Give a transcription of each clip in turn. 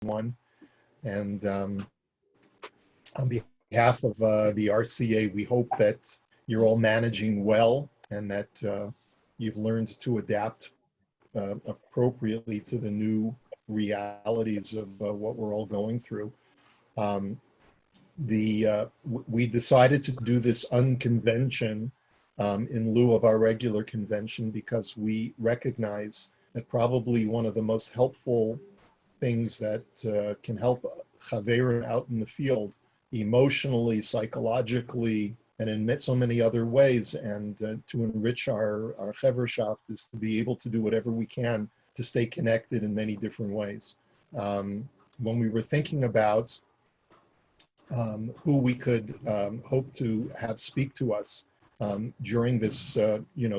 everyone. And on behalf of the RCA, we hope that you're all managing well and that you've learned to adapt appropriately to the new realities of what we're all going through. We decided to do this unconvention in lieu of our regular convention because we recognize that probably one of the most helpful things that can help Chaverim out in the field emotionally, psychologically, and in so many other ways, and to enrich our Chaverschaft is to be able to do whatever we can to stay connected in many different ways. When we were thinking about who we could hope to have speak to us during this,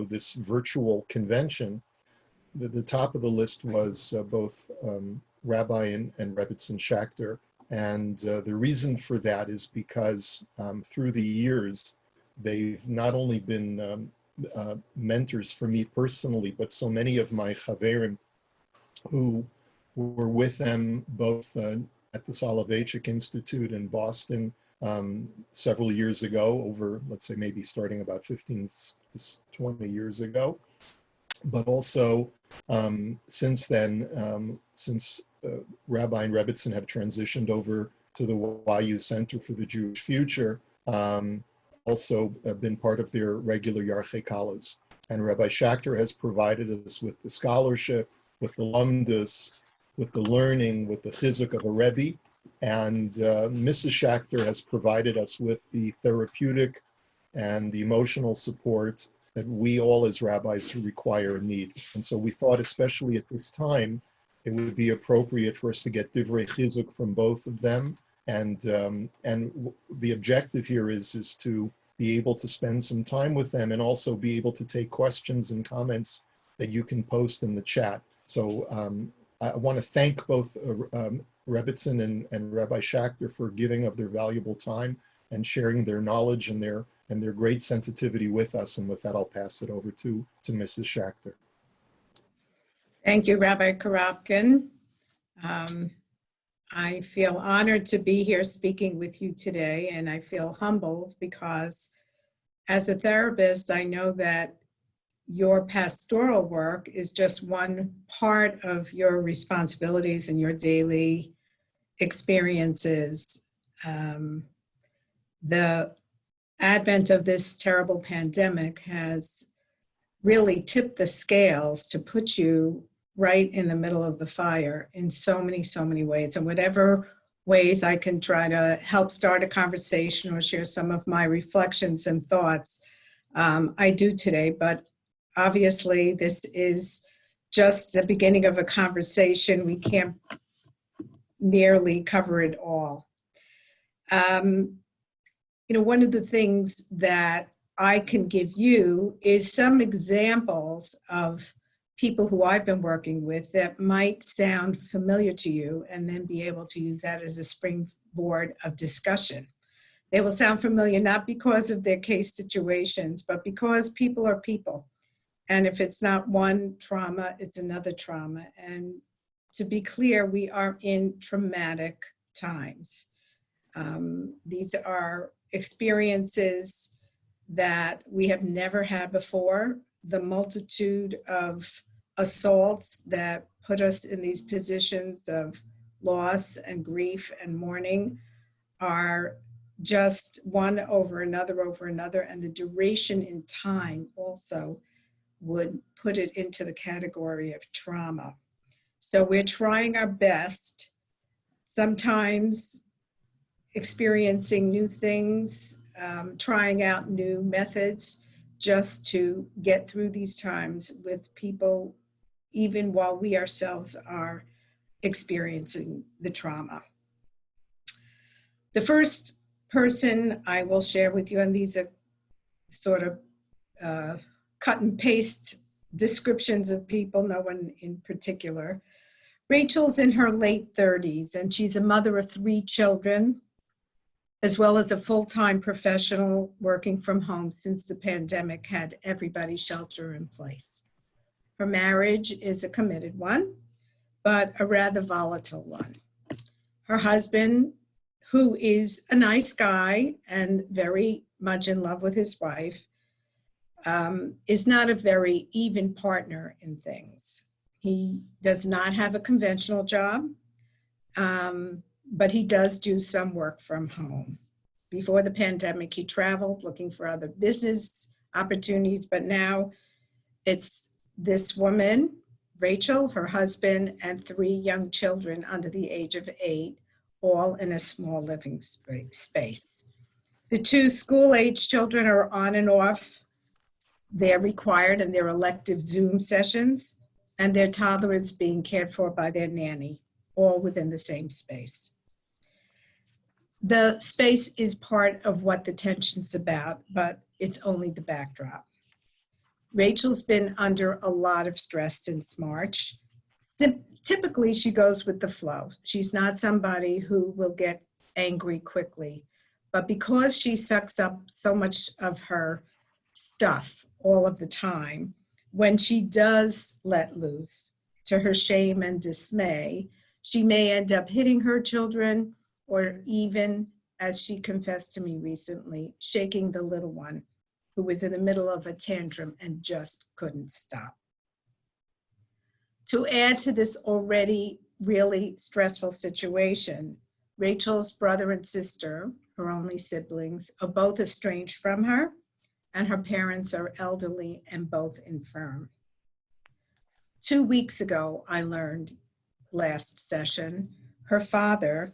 this virtual convention, the top of the list was both Rabbi and Rebbetzin Schacter. And the reason for that is because through the years, they've not only been mentors for me personally, but so many of my Chaverim who were with them both at the Soloveitchik Institute in Boston several years ago, over, let's say, maybe starting about 15 to 20 years ago. But also since then, since Rabbi and Rebbetzin have transitioned over to the YU Center for the Jewish Future, also been part of their regular Yarchei Kalos. And Rabbi Schacter has provided us with the scholarship, with the lumdus, with the learning, with the chizuk of a Rebbe. And Mrs. Schacter has provided us with the therapeutic and the emotional support that we all as rabbis require and need. And so we thought, especially at this time, it would be appropriate for us to get divrei chizuk from both of them. And the objective here is to be able to spend some time with them and also be able to take questions and comments that you can post in the chat. So I want to thank both Rebbetzin and Rabbi Schacter for giving of their valuable time and sharing their knowledge and their great sensitivity with us. And with that, I'll pass it over to Mrs. Schacter. Thank you, Rabbi Karapkin. I feel honored to be here speaking with you today, and I feel humbled because as a therapist, I know that your pastoral work is just one part of your responsibilities and your daily experiences. The advent of this terrible pandemic has really tipped the scales to put you right in the middle of the fire in so many ways. And whatever ways I can try to help start a conversation or share some of my reflections and thoughts, I do today. But obviously, this is just the beginning of a conversation. We can't nearly cover it all. One of the things that I can give you is some examples of people who I've been working with that might sound familiar to you, and then be able to use that as a springboard of discussion. They will sound familiar not because of their case situations, but because people are people. And if it's not one trauma, it's another trauma. And to be clear, we are in traumatic times. These are experiences that we have never had before. The multitude of assaults that put us in these positions of loss and grief and mourning are just one over another, and the duration in time also would put it into the category of trauma. So we're trying our best, sometimes experiencing new things, trying out new methods just to get through these times with people, even while we ourselves are experiencing the trauma. The first person I will share with you, and these are sort of cut and paste descriptions of people, no one in particular. Rachel's in her late 30s, and she's a mother of 3 children, as well as a full-time professional working from home since the pandemic had everybody shelter in place. Her marriage is a committed one, but a rather volatile one. Her husband, who is a nice guy and very much in love with his wife, is not a very even partner in things. He does not have a conventional job, but he does do some work from home. Before the pandemic, he traveled looking for other business opportunities, but now it's this woman, Rachel, her husband, and 3 young children under the age of 8, all in a small living space. The 2 school-age children are on and off their required and their elective Zoom sessions, and their toddler is being cared for by their nanny, all within the same space. The space is part of what the tension's about, but it's only the backdrop. Rachel's been under a lot of stress since March. Typically, she goes with the flow. She's not somebody who will get angry quickly, but because she sucks up so much of her stuff all of the time, when she does let loose, to her shame and dismay, she may end up hitting her children, or even, as she confessed to me recently, shaking the little one who was in the middle of a tantrum and just couldn't stop. To add to this already really stressful situation, Rachel's brother and sister, her only siblings, are both estranged from her, and her parents are elderly and both infirm. 2 weeks ago, I learned last session, her father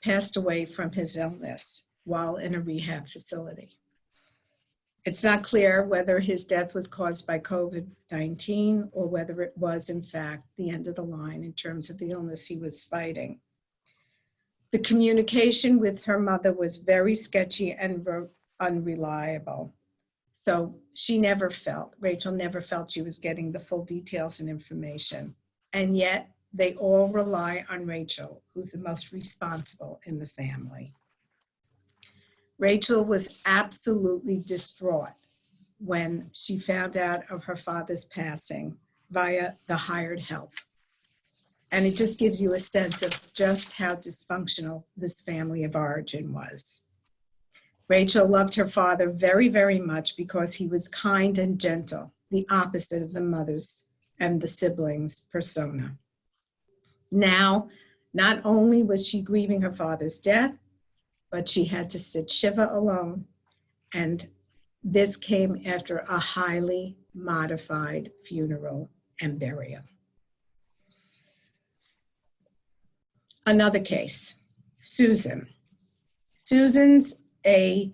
passed away from his illness while in a rehab facility. It's not clear whether his death was caused by COVID-19 or whether it was, in fact, the end of the line in terms of the illness he was fighting. The communication with her mother was very sketchy and unreliable. So Rachel never felt she was getting the full details and information. And yet they all rely on Rachel, who's the most responsible in the family. Rachel was absolutely distraught when she found out of her father's passing via the hired help. And it just gives you a sense of just how dysfunctional this family of origin was. Rachel loved her father very, very much because he was kind and gentle, the opposite of the mother's and the siblings' persona. Now, not only was she grieving her father's death, but she had to sit Shiva alone, and this came after a highly modified funeral and burial. Another case, Susan. Susan's a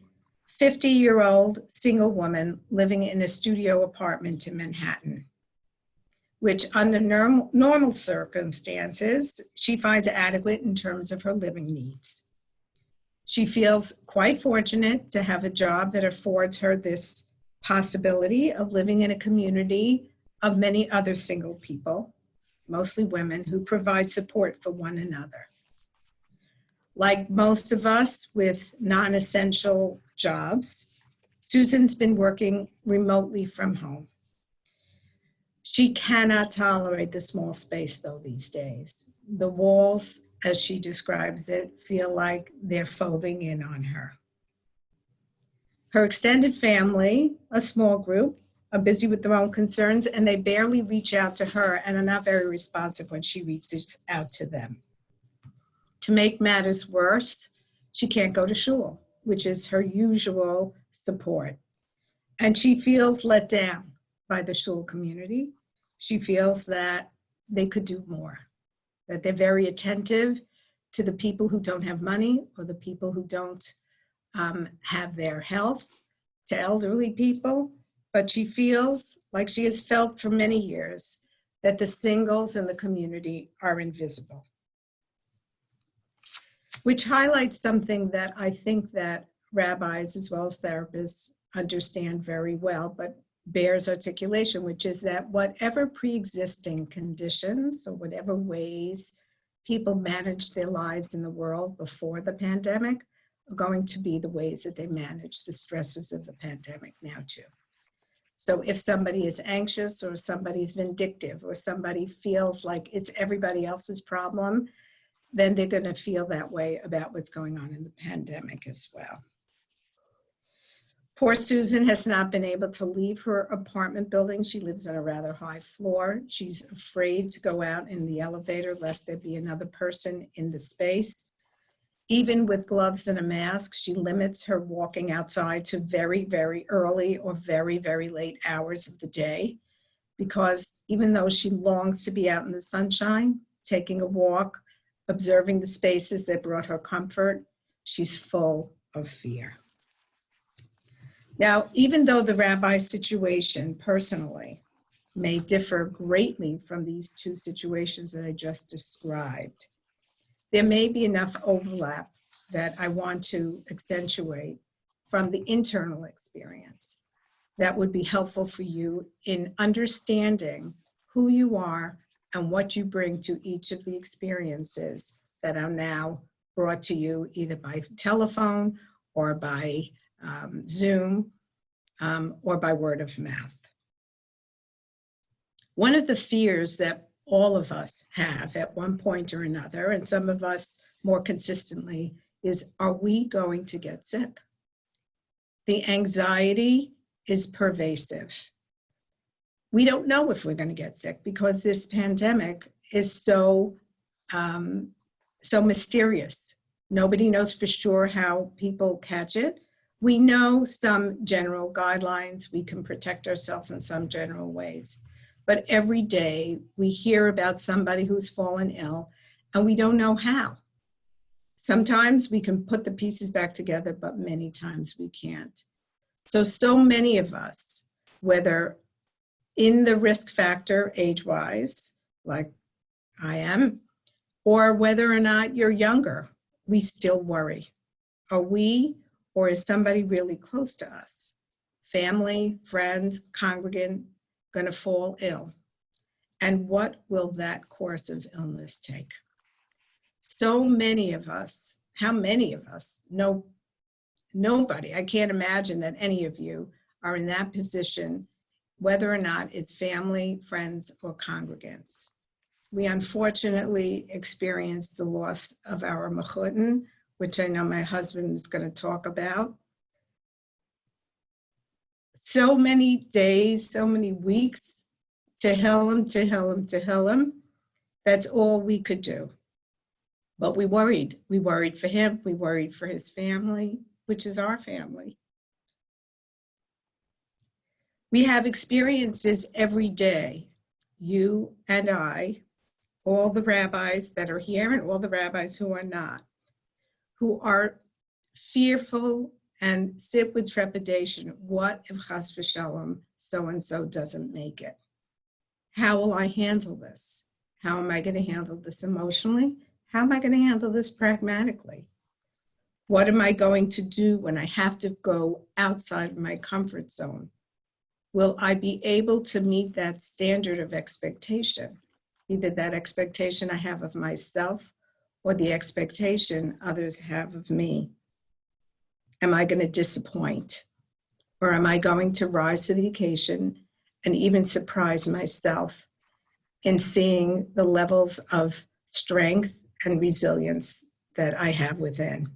50-year-old single woman living in a studio apartment in Manhattan, which under normal circumstances, she finds adequate in terms of her living needs. She feels quite fortunate to have a job that affords her this possibility of living in a community of many other single people, mostly women, who provide support for one another. Like most of us with non-essential jobs, Susan's been working remotely from home. She cannot tolerate the small space, though, these days. The walls, as she describes it, feel like they're folding in on her. Her extended family, a small group, are busy with their own concerns, and they barely reach out to her and are not very responsive when she reaches out to them. To make matters worse, she can't go to shul, which is her usual support. And she feels let down by the shul community. She feels that they could do more, that they're very attentive to the people who don't have money or the people who don't have their health, to elderly people. But she feels, like she has felt for many years, that the singles in the community are invisible. Which highlights something that I think that rabbis as well as therapists understand very well, but bears articulation, which is that whatever pre-existing conditions or whatever ways people managed their lives in the world before the pandemic are going to be the ways that they manage the stresses of the pandemic now too. So if somebody is anxious or somebody's vindictive or somebody feels like it's everybody else's problem, then they're going to feel that way about what's going on in the pandemic as well. Poor Susan has not been able to leave her apartment building. She lives on a rather high floor. She's afraid to go out in the elevator lest there be another person in the space. Even with gloves and a mask, she limits her walking outside to very, very early or very, very late hours of the day, because even though she longs to be out in the sunshine, taking a walk, observing the spaces that brought her comfort, she's full of fear. Now, even though the rabbi's situation personally may differ greatly from these two situations that I just described, there may be enough overlap that I want to accentuate from the internal experience that would be helpful for you in understanding who you are and what you bring to each of the experiences that are now brought to you either by telephone or by Zoom, or by word of mouth. One of the fears that all of us have at one point or another, and some of us more consistently, is, are we going to get sick? The anxiety is pervasive. We don't know if we're going to get sick because this pandemic is so mysterious. Nobody knows for sure how people catch it. We know some general guidelines. We can protect ourselves in some general ways. But every day we hear about somebody who's fallen ill and we don't know how. Sometimes we can put the pieces back together, but many times we can't. So many of us, whether in the risk factor age-wise, like I am, or whether or not you're younger, we still worry. Are we, or is somebody really close to us, family, friend, congregant, going to fall ill? And what will that course of illness take? So many of us, how many of us? Nobody, I can't imagine that any of you are in that position, whether or not it's family, friends, or congregants. We unfortunately experienced the loss of our mechutin, which I know my husband is going to talk about. So many days, so many weeks, Tehillim. That's all we could do. But we worried. We worried for him. We worried for his family, which is our family. We have experiences every day, you and I, all the rabbis that are here and all the rabbis who are not, who are fearful and sit with trepidation. What if chas v'shalom so-and-so doesn't make it? How will I handle this? How am I going to handle this emotionally? How am I going to handle this pragmatically? What am I going to do when I have to go outside of my comfort zone? Will I be able to meet that standard of expectation? Either that expectation I have of myself or the expectation others have of me. Am I going to disappoint? Or am I going to rise to the occasion and even surprise myself in seeing the levels of strength and resilience that I have within?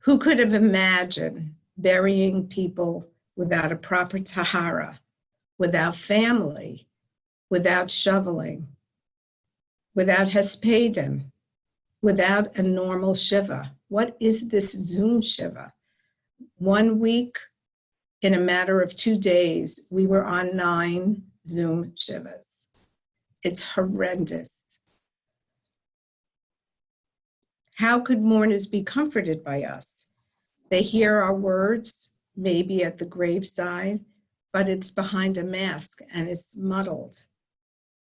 Who could have imagined burying people without a proper tahara, without family, without shoveling, without hespedim, without a normal shiva? What is this Zoom shiva? 1 week, in a matter of 2 days, we were on 9 Zoom shivas. It's horrendous. How could mourners be comforted by us? They hear our words, maybe at the graveside, but it's behind a mask and it's muddled.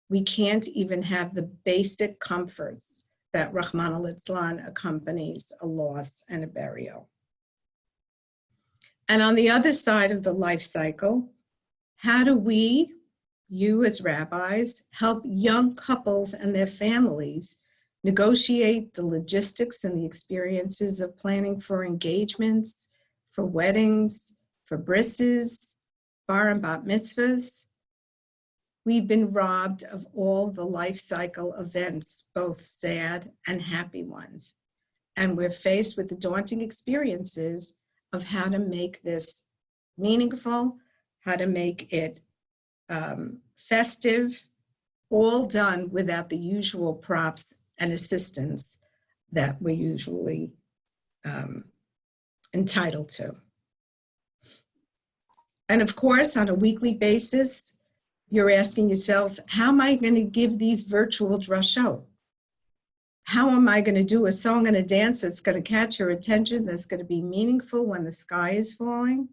We can't even have the basic comforts that Rahman al-Islam accompanies a loss and a burial. And on the other side of the life cycle, how do we, you as rabbis, help young couples and their families negotiate the logistics and the experiences of planning for engagements, for weddings, for brises, bar and bat mitzvahs? We've been robbed of all the life cycle events, both sad and happy ones. And we're faced with the daunting experiences of how to make this meaningful, how to make it festive, all done without the usual props and assistance that we're usually entitled to. And of course, on a weekly basis, you're asking yourselves, how am I going to give these virtual drashot? How am I going to do a song and a dance that's going to catch your attention, that's going to be meaningful when the sky is falling?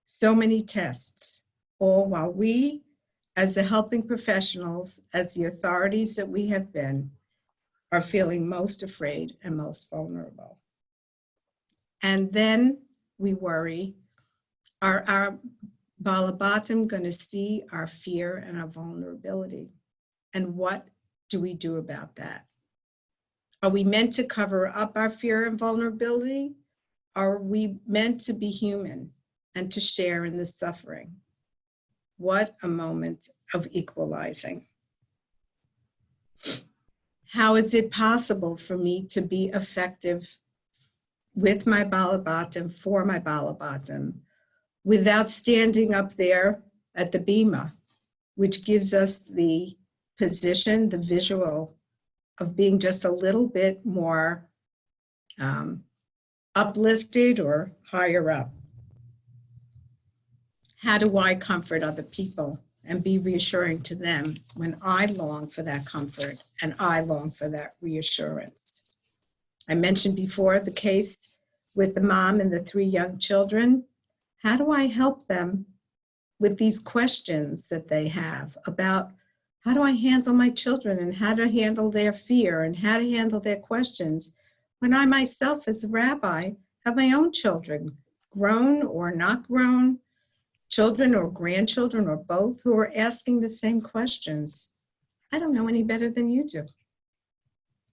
So many tests, all while we, as the helping professionals, as the authorities that we have been, are feeling most afraid and most vulnerable. And then we worry, are our Balabatim going to see our fear and our vulnerability? And what do we do about that? Are we meant to cover up our fear and vulnerability? Are we meant to be human and to share in the suffering? What a moment of equalizing. How is it possible for me to be effective with my Balabatim, for my Balabatim, without standing up there at the bima, which gives us the position, the visual of being just a little bit more uplifted or higher up? How do I comfort other people and be reassuring to them when I long for that comfort and I long for that reassurance? I mentioned before the case with the mom and the 3 young children. How do I help them with these questions that they have about how do I handle my children and how to handle their fear and how to handle their questions when I myself as a rabbi have my own children, grown or not grown, children or grandchildren or both, who are asking the same questions. I don't know any better than you do.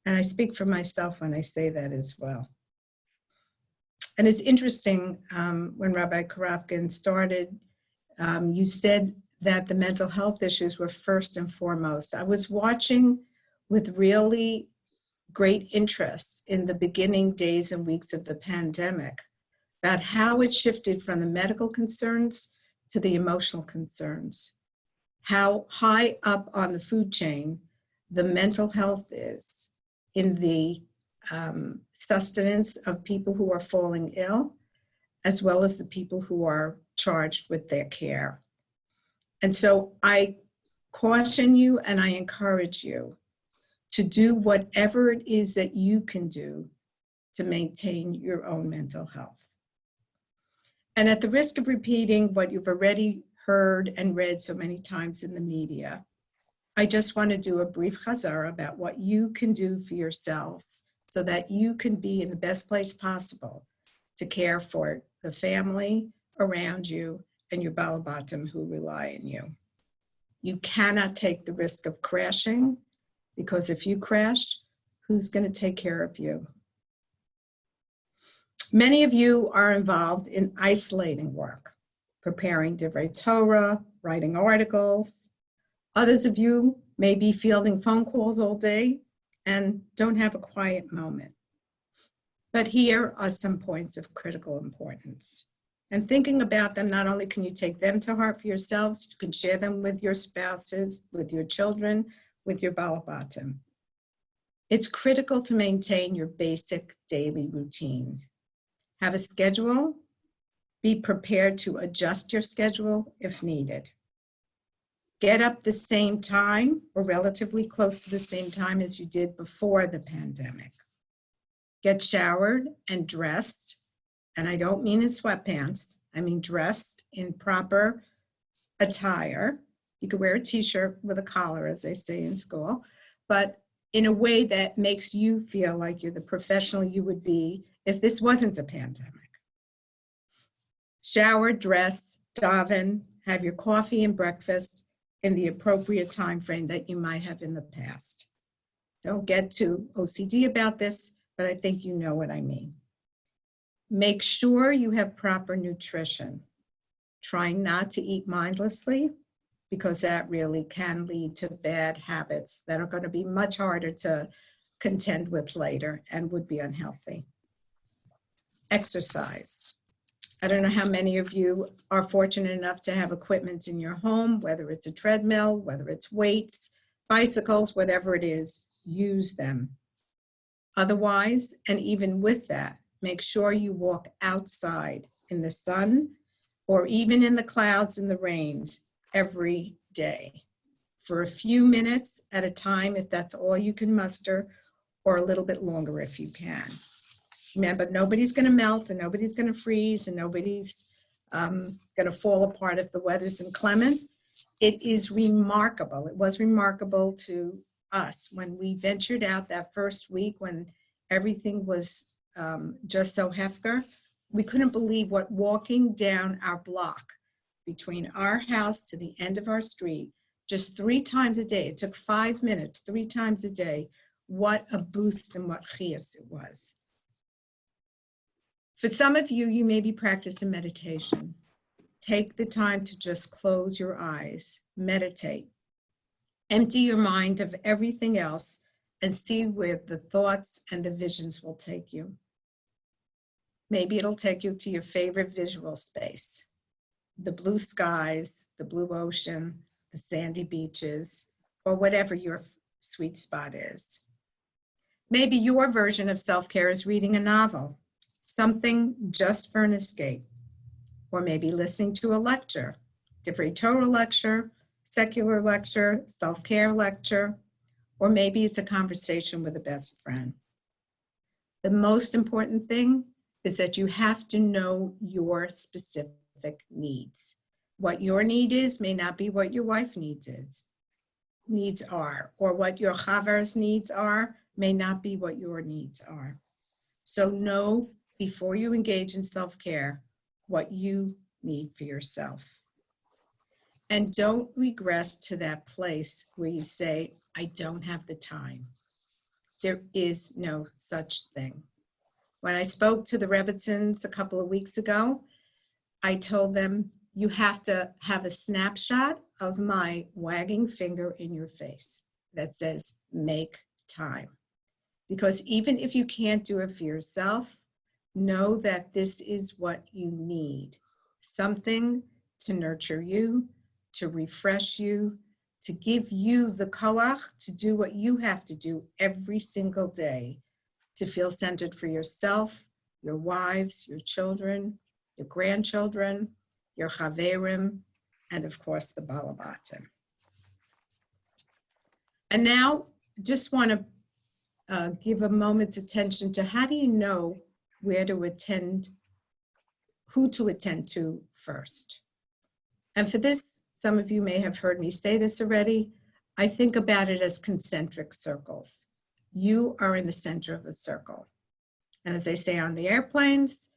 And I speak for myself when I say that as well. And it's interesting, when Rabbi Karapkin started, you said that the mental health issues were first and foremost. I was watching with really great interest in the beginning days and weeks of the pandemic about how it shifted from the medical concerns to the emotional concerns, how high up on the food chain the mental health is in the sustenance of people who are falling ill, as well as the people who are charged with their care. And so I caution you and I encourage you to do whatever it is that you can do to maintain your own mental health. And at the risk of repeating what you've already heard and read so many times in the media, I just want to do a brief chazara about what you can do for yourselves so that you can be in the best place possible to care for the family around you and your balabatim who rely on you. You cannot take the risk of crashing, because if you crash, who's going to take care of you? Many of you are involved in isolating work, preparing divrei Torah, writing articles. Others of you may be fielding phone calls all day and don't have a quiet moment. But here are some points of critical importance. And thinking about them, not only can you take them to heart for yourselves, you can share them with your spouses, with your children, with your balabatim. It's critical to maintain your basic daily routines. Have a schedule. Be prepared to adjust your schedule if needed. Get up the same time or relatively close to the same time as you did before the pandemic. Get showered and dressed, and I don't mean in sweatpants, I mean dressed in proper attire. You could wear a t-shirt with a collar, as they say in school, but in a way that makes you feel like you're the professional you would be if this wasn't a pandemic. Shower, dress, daven, have your coffee and breakfast in the appropriate time frame that you might have in the past. Don't get too OCD about this, but I think you know what I mean. Make sure you have proper nutrition. Try not to eat mindlessly. because that really can lead to bad habits that are going to be much harder to contend with later and would be unhealthy. Exercise. I don't know how many of you are fortunate enough to have equipment in your home, whether it's a treadmill, whether it's weights, bicycles, whatever it is, use them. Otherwise, and even with that, make sure you walk outside in the sun or even in the clouds and the rains every day for a few minutes at a time if that's all you can muster, or a little bit longer if you can. Remember, nobody's going to melt and nobody's going to freeze and nobody's going to fall apart if the weather's inclement. It is remarkable. It was remarkable to us when we ventured out that first week when everything was just so hefker. We couldn't believe what walking down our block between our house to the end of our street, just 3 times a day, it took 5 minutes, 3 times a day, what a boost and what chiyus it was. For some of you, you may be practicing meditation. Take the time to just close your eyes, meditate. Empty your mind of everything else and see where the thoughts and the visions will take you. Maybe it'll take you to your favorite visual space, the blue skies, the blue ocean, the sandy beaches, or whatever your sweet spot is. Maybe your version of self-care is reading a novel, something just for an escape, or maybe listening to a lecture, different Torah lecture, secular lecture, self-care lecture, or maybe it's a conversation with a best friend. The most important thing is that you have to know your specific needs. What your need is may not be what your wife needs are, or what your chaver's needs are may not be what your needs are. So know before you engage in self-care what you need for yourself. And don't regress to that place where you say, I don't have the time. There is no such thing. When I spoke to the Rabbis a couple of weeks ago, I told them, you have to have a snapshot of my wagging finger in your face that says, make time. Because even if you can't do it for yourself, know that this is what you need. Something to nurture you, to refresh you, to give you the koach to do what you have to do every single day, to feel centered for yourself, your wives, your children, your grandchildren, your chaverim, and of course the balabatim. And now, just want to give a moment's attention to how do you know where to attend, who to attend to first. And for this, some of you may have heard me say this already, I think about it as concentric circles. You are in the center of the circle. And as they say on the airplanes,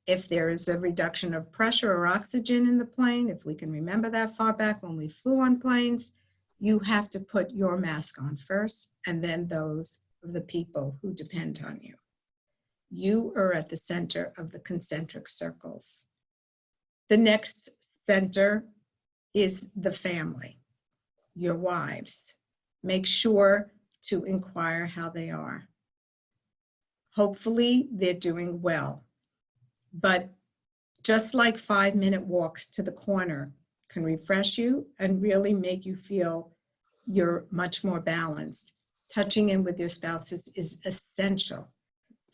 if there is a reduction of pressure or oxygen in the plane, if we can remember that far back when we flew on planes, you have to put your mask on first, and then those of the people who depend on you. You are at the center of the concentric circles. The next center is the family, your wives. Make sure to inquire how they are. Hopefully they're doing well. But just like 5-minute walks to the corner can refresh you and really make you feel you're much more balanced, touching in with your spouses is essential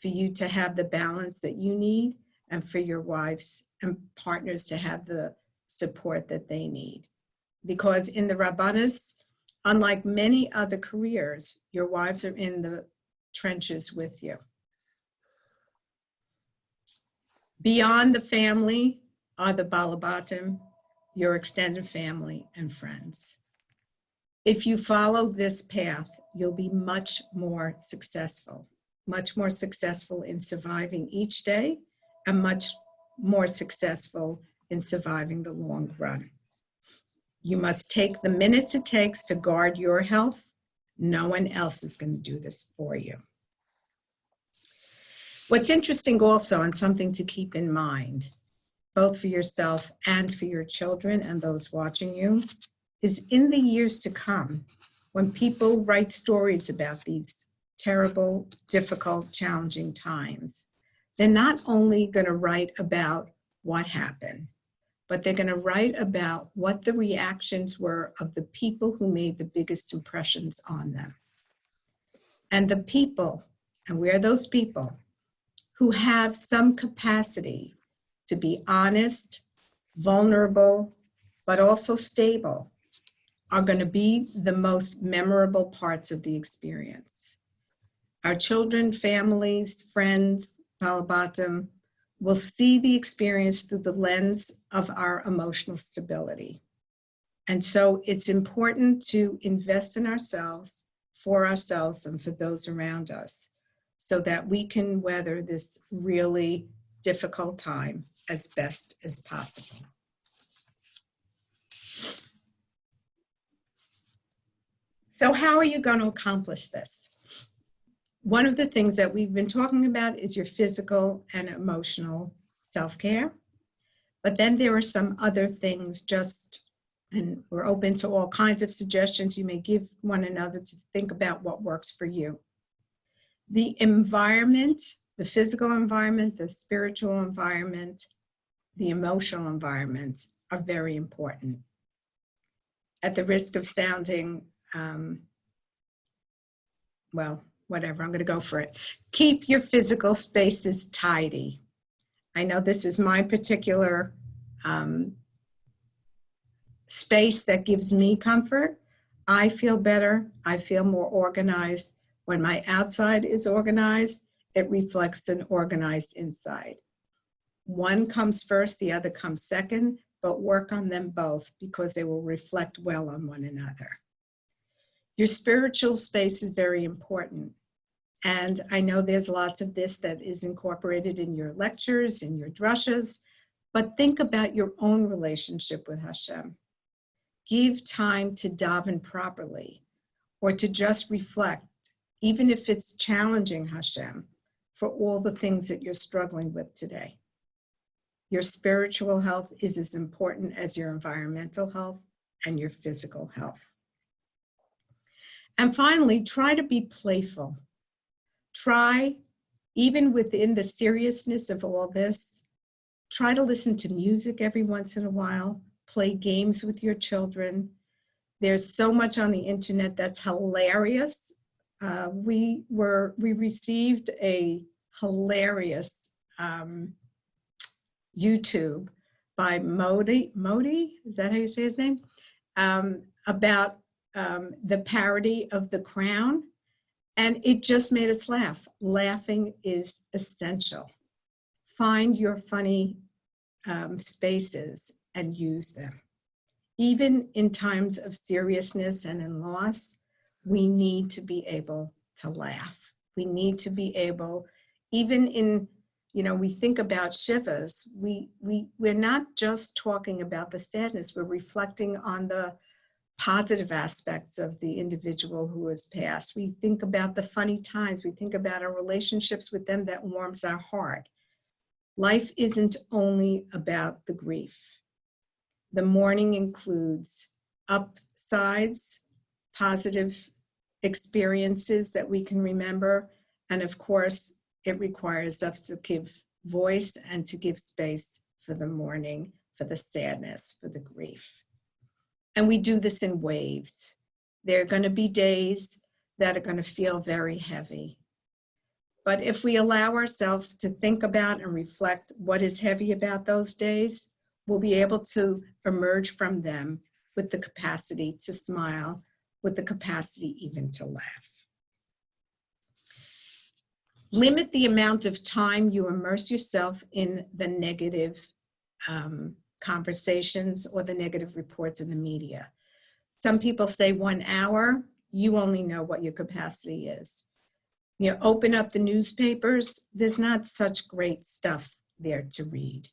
for you to have the balance that you need and for your wives and partners to have the support that they need. Because in the Rabbanis, unlike many other careers, your wives are in the trenches with you. Beyond the family are the balabatim, your extended family and friends. If you follow this path, you'll be much more successful in surviving each day and much more successful in surviving the long run. You must take the minutes it takes to guard your health. No one else is going to do this for you. What's interesting also, and something to keep in mind, both for yourself and for your children and those watching you, is in the years to come, when people write stories about these terrible, difficult, challenging times, they're not only going to write about what happened, but they're going to write about what the reactions were of the people who made the biggest impressions on them. And the people, and we're those people, who have some capacity to be honest, vulnerable, but also stable, are going to be the most memorable parts of the experience. Our children, families, friends, Balabatim, will see the experience through the lens of our emotional stability. And so it's important to invest in ourselves, for ourselves, and for those around us, so that we can weather this really difficult time as best as possible. So how are you going to accomplish this? One of the things that we've been talking about is your physical and emotional self-care. But then there are some other things and we're open to all kinds of suggestions you may give one another to think about what works for you. The environment, the physical environment, the spiritual environment, the emotional environment are very important. At the risk of sounding, well, whatever, I'm going to go for it. Keep your physical spaces tidy. I know this is my particular space that gives me comfort. I feel better. I feel more organized. When my outside is organized, it reflects an organized inside. One comes first, the other comes second, but work on them both because they will reflect well on one another. Your spiritual space is very important. And I know there's lots of this that is incorporated in your lectures, in your drushes, but think about your own relationship with Hashem. Give time to daven properly, or to just reflect, even if it's challenging Hashem, for all the things that you're struggling with today. Your spiritual health is as important as your environmental health and your physical health. And finally, try to be playful. Try, even within the seriousness of all this, try to listen to music every once in a while, play games with your children. There's so much on the internet that's hilarious. We received a hilarious YouTube by Modi, is that how you say his name? About the parody of The Crown. And it just made us laugh. Laughing is essential. Find your funny spaces and use them. Even in times of seriousness and in loss, we need to be able to laugh. We need to be able, even in, we think about Shivas, we're not just talking about the sadness, we're reflecting on the positive aspects of the individual who has passed. We think about the funny times. We think about our relationships with them that warms our heart. Life isn't only about the grief. The mourning includes upsides, positive experiences that we can remember, and of course, it requires us to give voice and to give space for the mourning, for the sadness, for the grief. And we do this in waves. There are going to be days that are going to feel very heavy. But if we allow ourselves to think about and reflect what is heavy about those days, we'll be able to emerge from them with the capacity to smile, with the capacity even to laugh. Limit the amount of time you immerse yourself in the negative conversations or the negative reports in the media. Some people say 1 hour. You only know what your capacity is. Open up the newspapers. There's not such great stuff there to read.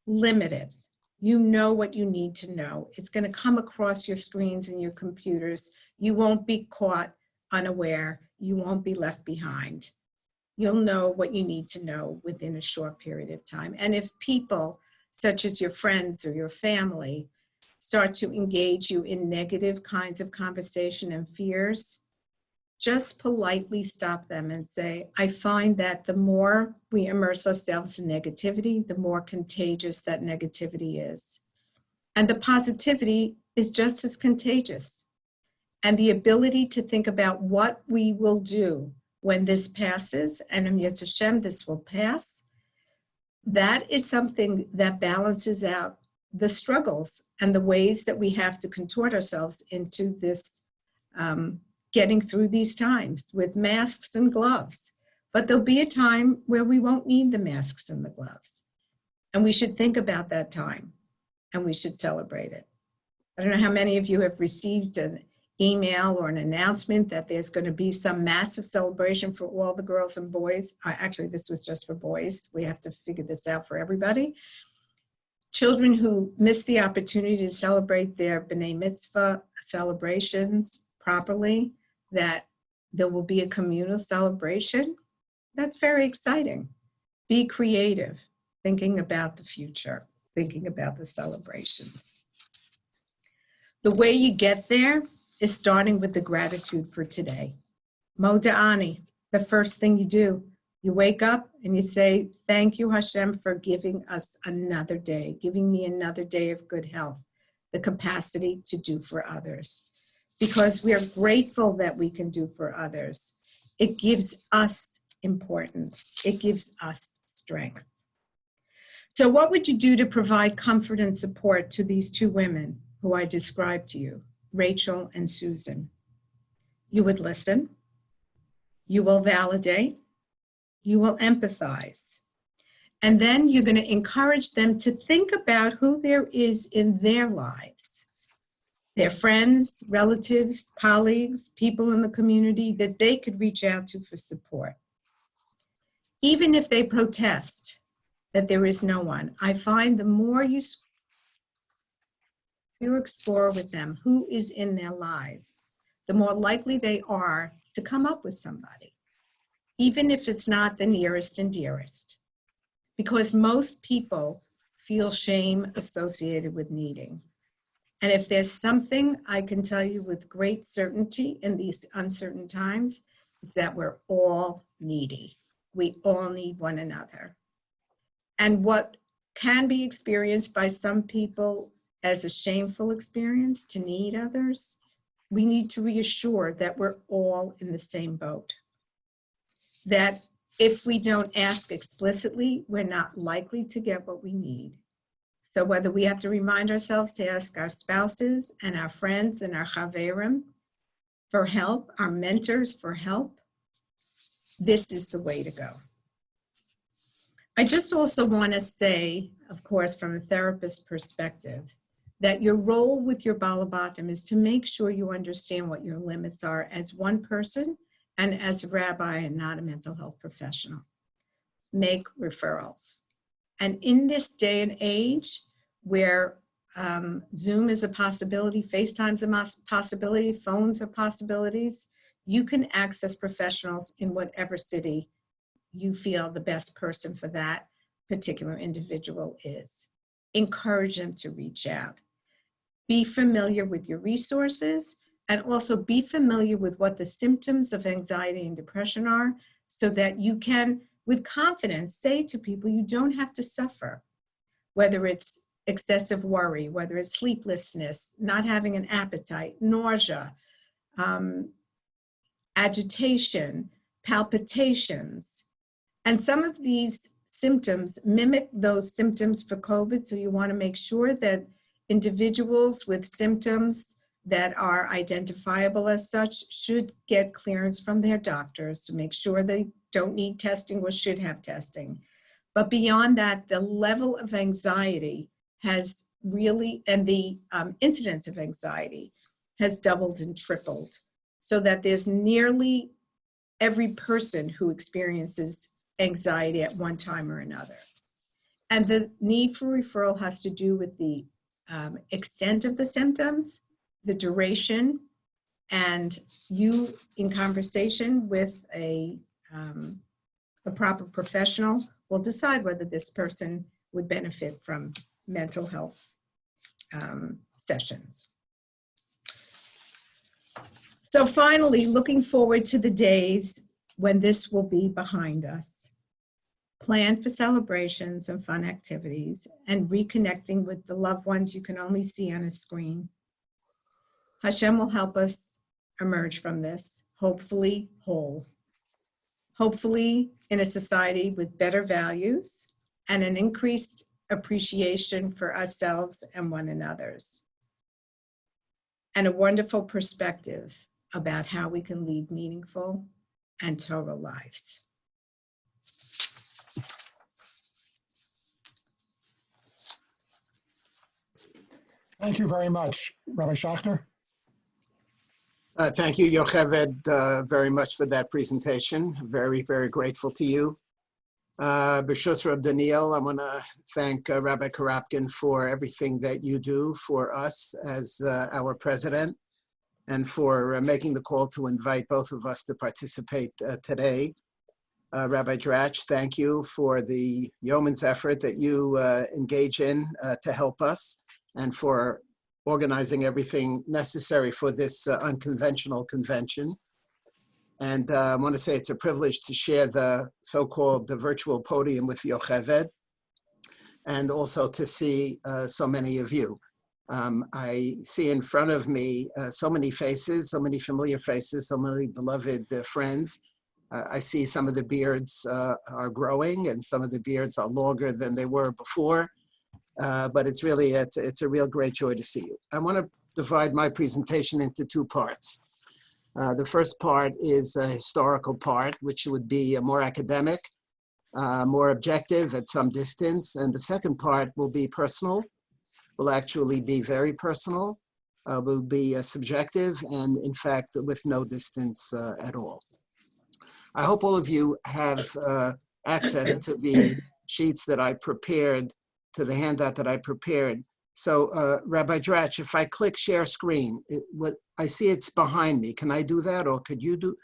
Limit it. You know what you need to know. It's going to come across your screens and your computers. You won't be caught unaware. You won't be left behind. You'll know what you need to know within a short period of time. And if people, such as your friends or your family, start to engage you in negative kinds of conversation and fears, just politely stop them and say, I find that the more we immerse ourselves in negativity, the more contagious that negativity is. And the positivity is just as contagious. And the ability to think about what we will do when this passes, and in Yocheved, this will pass, that is something that balances out the struggles and the ways that we have to contort ourselves into this getting through these times with masks and gloves. But there'll be a time where we won't need the masks and the gloves. And we should think about that time and we should celebrate it. I don't know how many of you have received an email or an announcement that there's going to be some massive celebration for all the girls and boys. Actually, this was just for boys. We have to figure this out for everybody. Children who miss the opportunity to celebrate their B'nai Mitzvah celebrations properly, that there will be a communal celebration. That's very exciting. Be creative, thinking about the future, thinking about the celebrations. The way you get there is starting with the gratitude for today. Moda'ani, the first thing you do, you wake up and you say, thank you, Hashem, for giving us another day, giving me another day of good health, the capacity to do for others. Because we are grateful that we can do for others. It gives us importance. It gives us strength. So what would you do to provide comfort and support to these two women who I described to you, Rachel and Susan? You would listen. You will validate. You will empathize. And then you're going to encourage them to think about who there is in their lives, their friends, relatives, colleagues, people in the community that they could reach out to for support. Even if they protest that there is no one, I find the more you explore with them who is in their lives, the more likely they are to come up with somebody, even if it's not the nearest and dearest. Because most people feel shame associated with needing. And if there's something I can tell you with great certainty in these uncertain times, is that we're all needy. We all need one another. And what can be experienced by some people as a shameful experience to need others, we need to reassure that we're all in the same boat. That if we don't ask explicitly, we're not likely to get what we need. So whether we have to remind ourselves to ask our spouses and our friends and our chaverim for help, our mentors for help, this is the way to go. I just also want to say, of course, from a therapist perspective, that your role with your balabatim is to make sure you understand what your limits are as one person and as a rabbi and not a mental health professional. Make referrals. And in this day and age where Zoom is a possibility, FaceTime's a possibility, phones are possibilities, you can access professionals in whatever city you feel the best person for that particular individual is. Encourage them to reach out. Be familiar with your resources and also be familiar with what the symptoms of anxiety and depression are so that you can, with confidence, say to people you don't have to suffer, whether it's excessive worry, whether it's sleeplessness, not having an appetite, nausea, agitation, palpitations. And some of these symptoms mimic those symptoms for COVID, so you want to make sure that individuals with symptoms that are identifiable as such should get clearance from their doctors to make sure they don't need testing or should have testing. But beyond that, the level of anxiety has really, and the incidence of anxiety has doubled and tripled, so that there's nearly every person who experiences anxiety at one time or another. And the need for referral has to do with the extent of the symptoms, the duration, and you in conversation with a proper professional will decide whether this person would benefit from mental health sessions. So finally, looking forward to the days when this will be behind us. Plan for celebrations and fun activities and reconnecting with the loved ones you can only see on a screen. Hashem will help us emerge from this, hopefully whole. Hopefully in a society with better values and an increased appreciation for ourselves and one another's. And a wonderful perspective about how we can lead meaningful and Torah lives. Thank you very much, Rabbi Schacter. Thank you, Yocheved, very much for that presentation. Very, very grateful to you. B'shus Reb Daniel, I want to thank Rabbi Karapkin for everything that you do for us as our president and for making the call to invite both of us to participate today. Rabbi Drach, thank you for the yeoman's effort that you engage in to help us and for organizing everything necessary for this unconventional convention. And I want to say it's a privilege to share the so-called the virtual podium with Yocheved and also to see so many of you. I see in front of me so many faces, so many familiar faces, so many beloved friends. I see some of the beards are growing and some of the beards are longer than they were before. But it's really, it's a real great joy to see you. I want to divide my presentation into two parts. The first part is a historical part, which would be more academic, more objective at some distance. And the second part will be personal, will actually be very personal, will be subjective, and in fact, with no distance at all. I hope all of you have access to the sheets that I prepared, to the handout that I prepared. So Rabbi Drach, if I click share screen, what I see it's behind me. Can I do that, or could you do?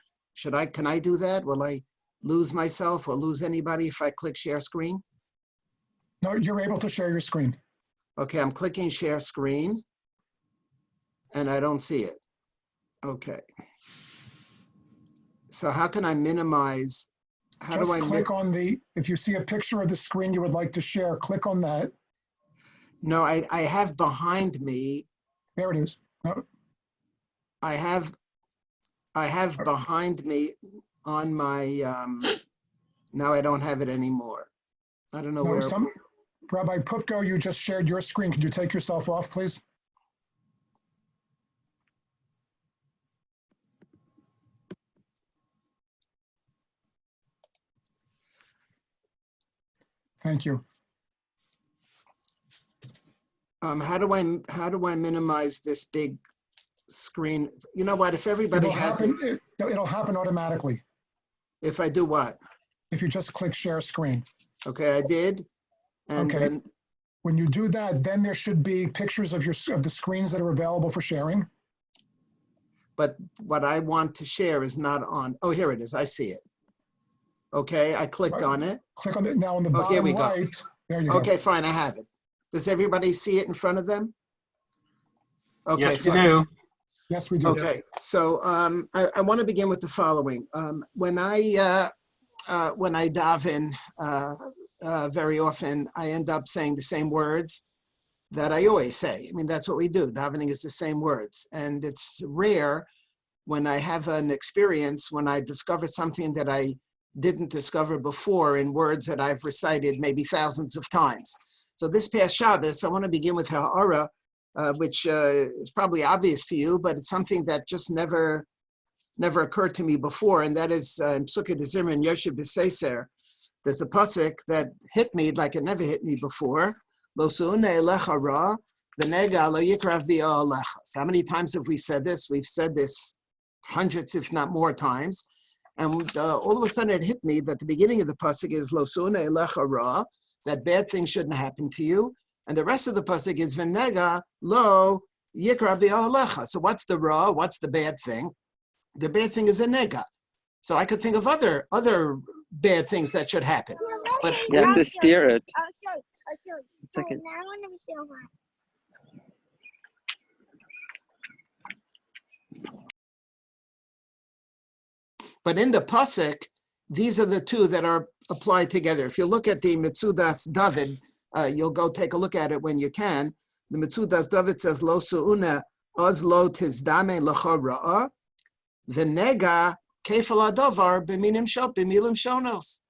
Can I do that? Will I lose myself or lose anybody if I click share screen? No, you're able to share your screen. Okay, I'm clicking share screen, and I don't see it. Okay. So how can I minimize? How do I click on the, if you see a picture of the screen you would like to share, click on that. No, I have behind me. There it is. No. I have behind me on my, now I don't have it anymore. I don't know No, where. Rabbi Pupko, you just shared your screen. Could you take yourself off, please? Thank you. How do I minimize this big screen? You know what? If everybody has it, it'll happen automatically. If I do what? If you just click share screen. Okay, I did. And okay. Then, when you do that, then there should be pictures of the screens that are available for sharing. But what I want to share is not on. Oh, here it is. I see it. Okay, I clicked on it. Click on it now on the bottom right. There you go. Okay, fine, I have it. Does everybody see it in front of them? Okay, yes, we do. Yes, we do. Okay, so I want to begin with the following. When I daven, very often I end up saying the same words that I always say. I mean, that's what we do. Davening is the same words. And it's rare when I have an experience, when I discover something that I didn't discover before in words that I've recited maybe thousands of times. So this past Shabbos, I want to begin with Ha'ara, which is probably obvious to you, but it's something that just never occurred to me before, and that is in Psukkah D'Zimra in Yocheved. There's a pasuk that hit me like it never hit me before. So how many times have we said this? We've said this hundreds, if not more times. And all of a sudden it hit me that the beginning of the pasuk is Lo Su'nei Elecha Ra, that bad things shouldn't happen to you. And the rest of the pasuk is V'nega Lo Yikra B'Alecha. So what's the Ra? What's the bad thing? The bad thing is a nega. So I could think of other bad things that should happen. But you have to steer it. I'll show you. Second. But in the pasuk, these are the two that are applied together. If you look at the Mitzudas David, you'll go take a look at it when you can. The Mitzudas David says, Lo su'una oz lo tizdame l'cha ra'a, v'nega kefal adovar b'milim shonos.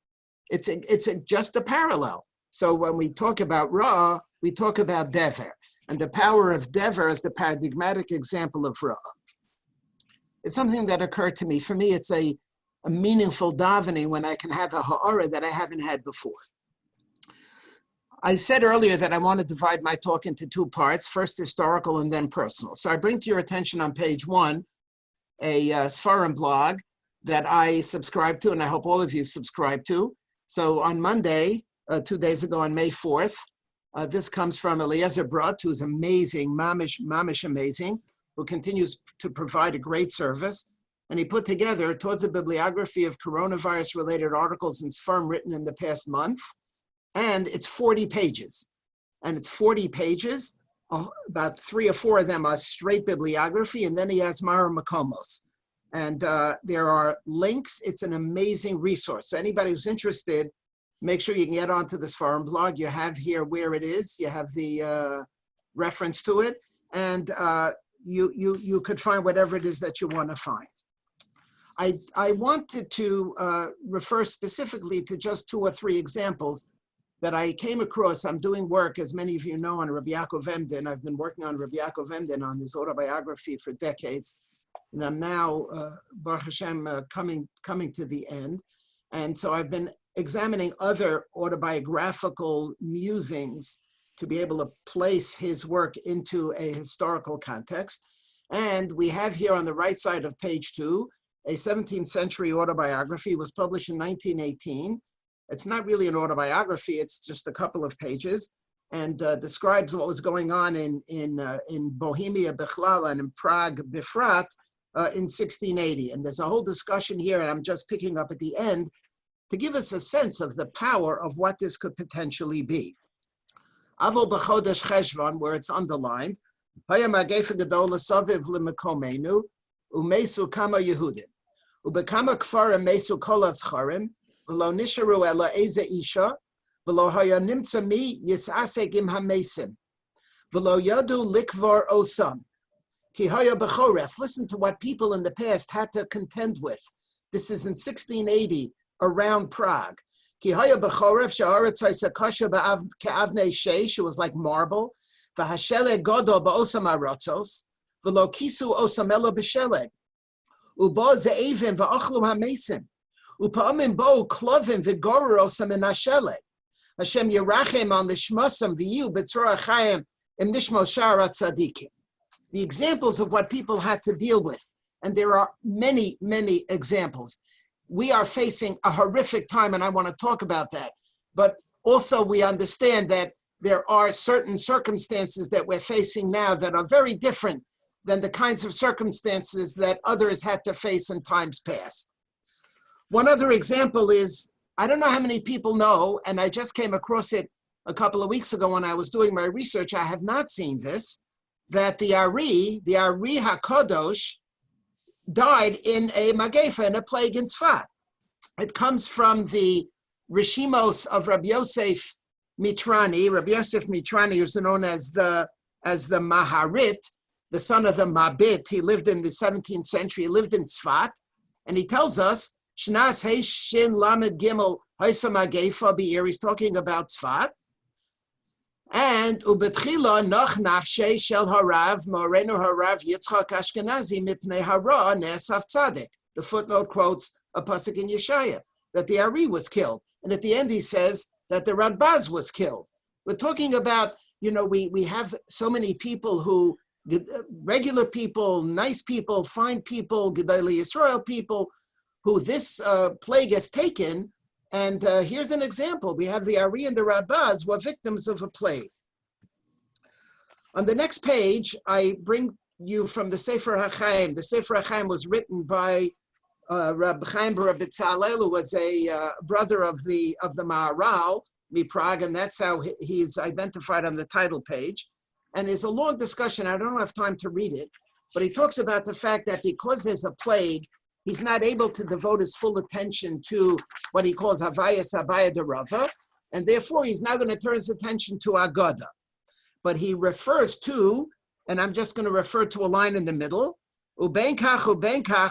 It's just a parallel. So when we talk about ra'a, we talk about dever. And the power of dever is the paradigmatic example of ra'a. It's something that occurred to me. For me, it's a meaningful davening when I can have a ha'ara that I haven't had before. I said earlier that I want to divide my talk into two parts, first historical and then personal. So I bring to your attention on page 1 a Sfarim blog that I subscribe to, and I hope all of you subscribe to. So on Monday, 2 days ago on May 4th, this comes from Eliezer Brot, who's amazing, mamish amazing, who continues to provide a great service. And he put together towards a bibliography of coronavirus-related articles and Sfarim written in the past month. And it's 40 pages. And it's 40 pages. About 3 or 4 of them are straight bibliography. And then he has Mara Makomos. And there are links. It's an amazing resource. So anybody who's interested, make sure you can get onto the Sfarim blog. You have here where it is. You have the reference to it. And you could find whatever it is that you want to find. I wanted to refer specifically to just 2 or 3 examples that I came across. I'm doing work, as many of you know, on Rabbi Yaakov Emden. I've been working on Rabbi Yaakov Emden on his autobiography for decades. And I'm now, Baruch Hashem, coming to the end. And so I've been examining other autobiographical musings to be able to place his work into a historical context. And we have here on the right side of page 2, a 17th century autobiography. It was published in 1918. It's not really an autobiography, it's just a couple of pages, and describes what was going on in Bohemia Bechlal and in Prague Bifrat in 1680. And there's a whole discussion here, and I'm just picking up at the end to give us a sense of the power of what this could potentially be. Avo b'chodesh Cheshvan, where it's underlined, Haya magefa gedola saviv l'mekomenu, umesu kama Yehudim, ubekama kfarim mesu kol azcharim, v'lo nisharu ela eze isha, v'lo haya nimtza mi yisasek im hamesim, v'lo yadu likvar osam, ki haya b'choref. Listen to what people in the past had to contend with. This is in 1680 around Prague. Ki haya b'choref she'aretz haysa kasha ke'avnei sheish, it was like marble, v'hashele godo ba'osam aratzos, v'lo kisu osam ela b'sheleg, ubo ze'evim v'achlu hamesim, upa'amim bo klovim v'gorer osam in hasheleg, Hashem yerachem on lishmasam v'yu b'tzor achayim im nishmo shara tzadikim. The examples of what people had to deal with, and there are many, many examples. We are facing a horrific time, and I want to talk about that. But also we understand that there are certain circumstances that we're facing now that are very different than the kinds of circumstances that others had to face in times past. One other example is, I don't know how many people know, and I just came across it a couple of weeks ago when I was doing my research, I have not seen this, that the Ari HaKadosh, died in a Magefa, in a plague in Tzfat. It comes from the Rishimos of Rabbi Yosef Mitrani. Rabbi Yosef Mitrani is known as the Maharit, the son of the Mabit. He lived in the 17th century. He lived in Tzfat, and he tells us Shnas Hey Shin Lamed Gimel Haisa Magefa Be'ir. He's talking about Tzfat. And ubetchila noch nafshei shel harav morenu harav Yitzchak Ashkenazi mipnei hara nesav tzaddik. The footnote quotes a pasuk in Yeshaya that the Ari was killed, and at the end he says that the Radbaz was killed. We're talking about, we have so many people who, regular people, nice people, fine people, Gedolei Yisrael people, who this plague has taken. And here's an example. We have the Ari and the Rabbis were victims of a plague. On the next page, I bring you from the Sefer HaChaim. The Sefer HaChaim was written by Rab Chaim Bar B'Tzalel, who was a brother of the Maharal, Prague, and that's how he's identified on the title page. And it's a long discussion. I don't have time to read it, but he talks about the fact that because there's a plague, he's not able to devote his full attention to what he calls Havayas Abaya Derava, and therefore he's now going to turn his attention to Agada. But he refers to, and I'm just going to refer to a line in the middle, Ubenkach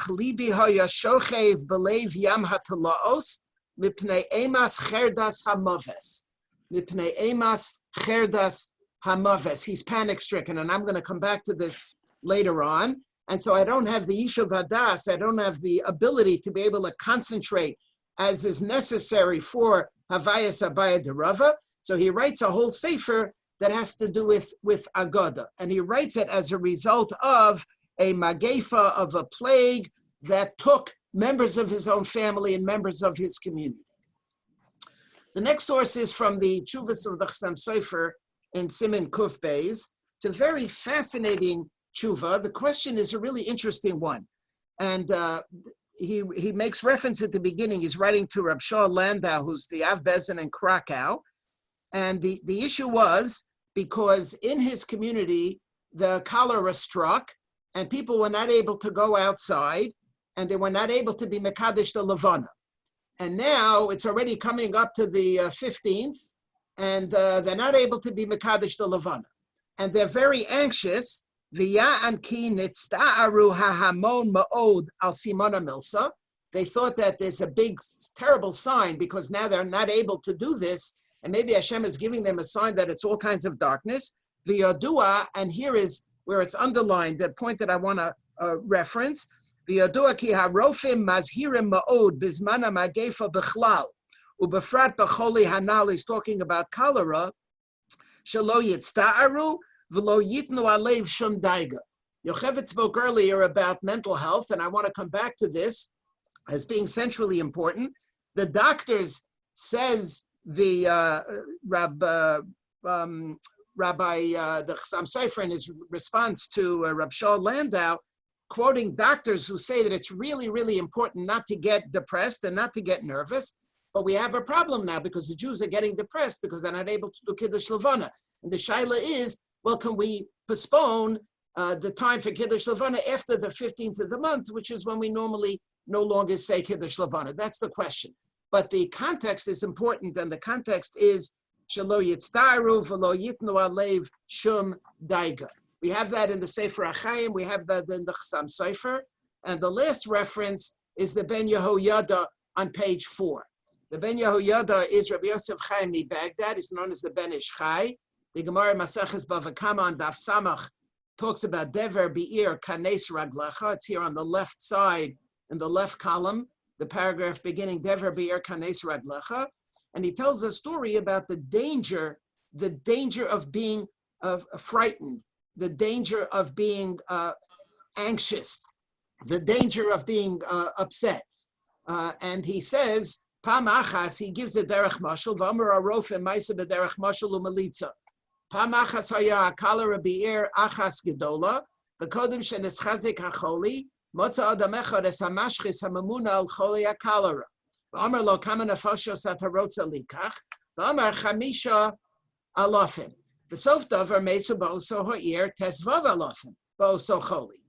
libi haya shochev belev yam hatalaos mipnei emas cherdas hamaves. Mipnei emas cherdas hamaves. He's panic stricken, and I'm going to come back to this later on. And so I don't have the Yishuv Hadas, I don't have the ability to be able to concentrate as is necessary for Havayas Abaya Derava. So he writes a whole sefer that has to do with Agada. And he writes it as a result of a magefa, of a plague that took members of his own family and members of his community. The next source is from the Chuvas of the Chassam Sofer in Siman Kuf Beis. It's a very fascinating tshuva. The question is a really interesting one. And he makes reference at the beginning. He's writing to Rab Shaul Landau, who's the Av Bezin in Krakow. And the issue was because in his community, the cholera struck and people were not able to go outside and they were not able to be Mekadesh the Levana. And now it's already coming up to the 15th and they're not able to be Mekadesh the Levana. And they're very anxious. They thought that there's a big, terrible sign because now they're not able to do this. And maybe Hashem is giving them a sign that it's all kinds of darkness. The Yodua, and here is where it's underlined, the point that I want to reference. The Yodua ki harofim mazhirim ma'od bizmana magefa b'chlal. Ubefrat b'choli hanal is talking about cholera. Shelo yitzta'aru v'lo yitnu alev shum daiga. Yocheved spoke earlier about mental health, and I want to come back to this as being centrally important. The doctors, says the Rabbi the Chassam Sofer in his response to Rab Shaul Landau, quoting doctors who say that it's really, really important not to get depressed and not to get nervous. But we have a problem now because the Jews are getting depressed because they're not able to do Kiddush Levana. And the shaila is, well, can we postpone the time for Kiddush Levana after the 15th of the month, which is when we normally no longer say Kiddush Levana? That's the question. But the context is important, and the context is Shelo Yitztaru v'lo Yitnu Alev Shum Daiga. We have that in the Sefer HaChaim, we have that in the Chassam Sofer, and the last reference is the Ben Yehoyada on page 4. The Ben Yehoyada is Rabbi Yosef Chaim Baghdad. He's known as the Ben Ish Chai. The Gemara Maseches Bava Kama on Daf Samach talks about Dever Be'ir Kanes Raglecha. It's here on the left side, in the left column, the paragraph beginning Dever Be'ir Kanes Raglecha. And he tells a story about the danger of being frightened, the danger of being anxious, the danger of being upset. And he says, Pam achas, he gives a derech mashal, v'amar arofim ma'isa b'derech mashal u'malitza. Pam achas haya cholera be'ir achas gedola, v'kodim sheneschazik hacholi, motza adam echad es hamashchis hamamuna al choli ha'cholera. V'amar lo kama nefashos atarotza likach, v'amar chamisha alofim. V'sof davar mesu ba'oso ha'ir tesvav alofim, ba'oso choli.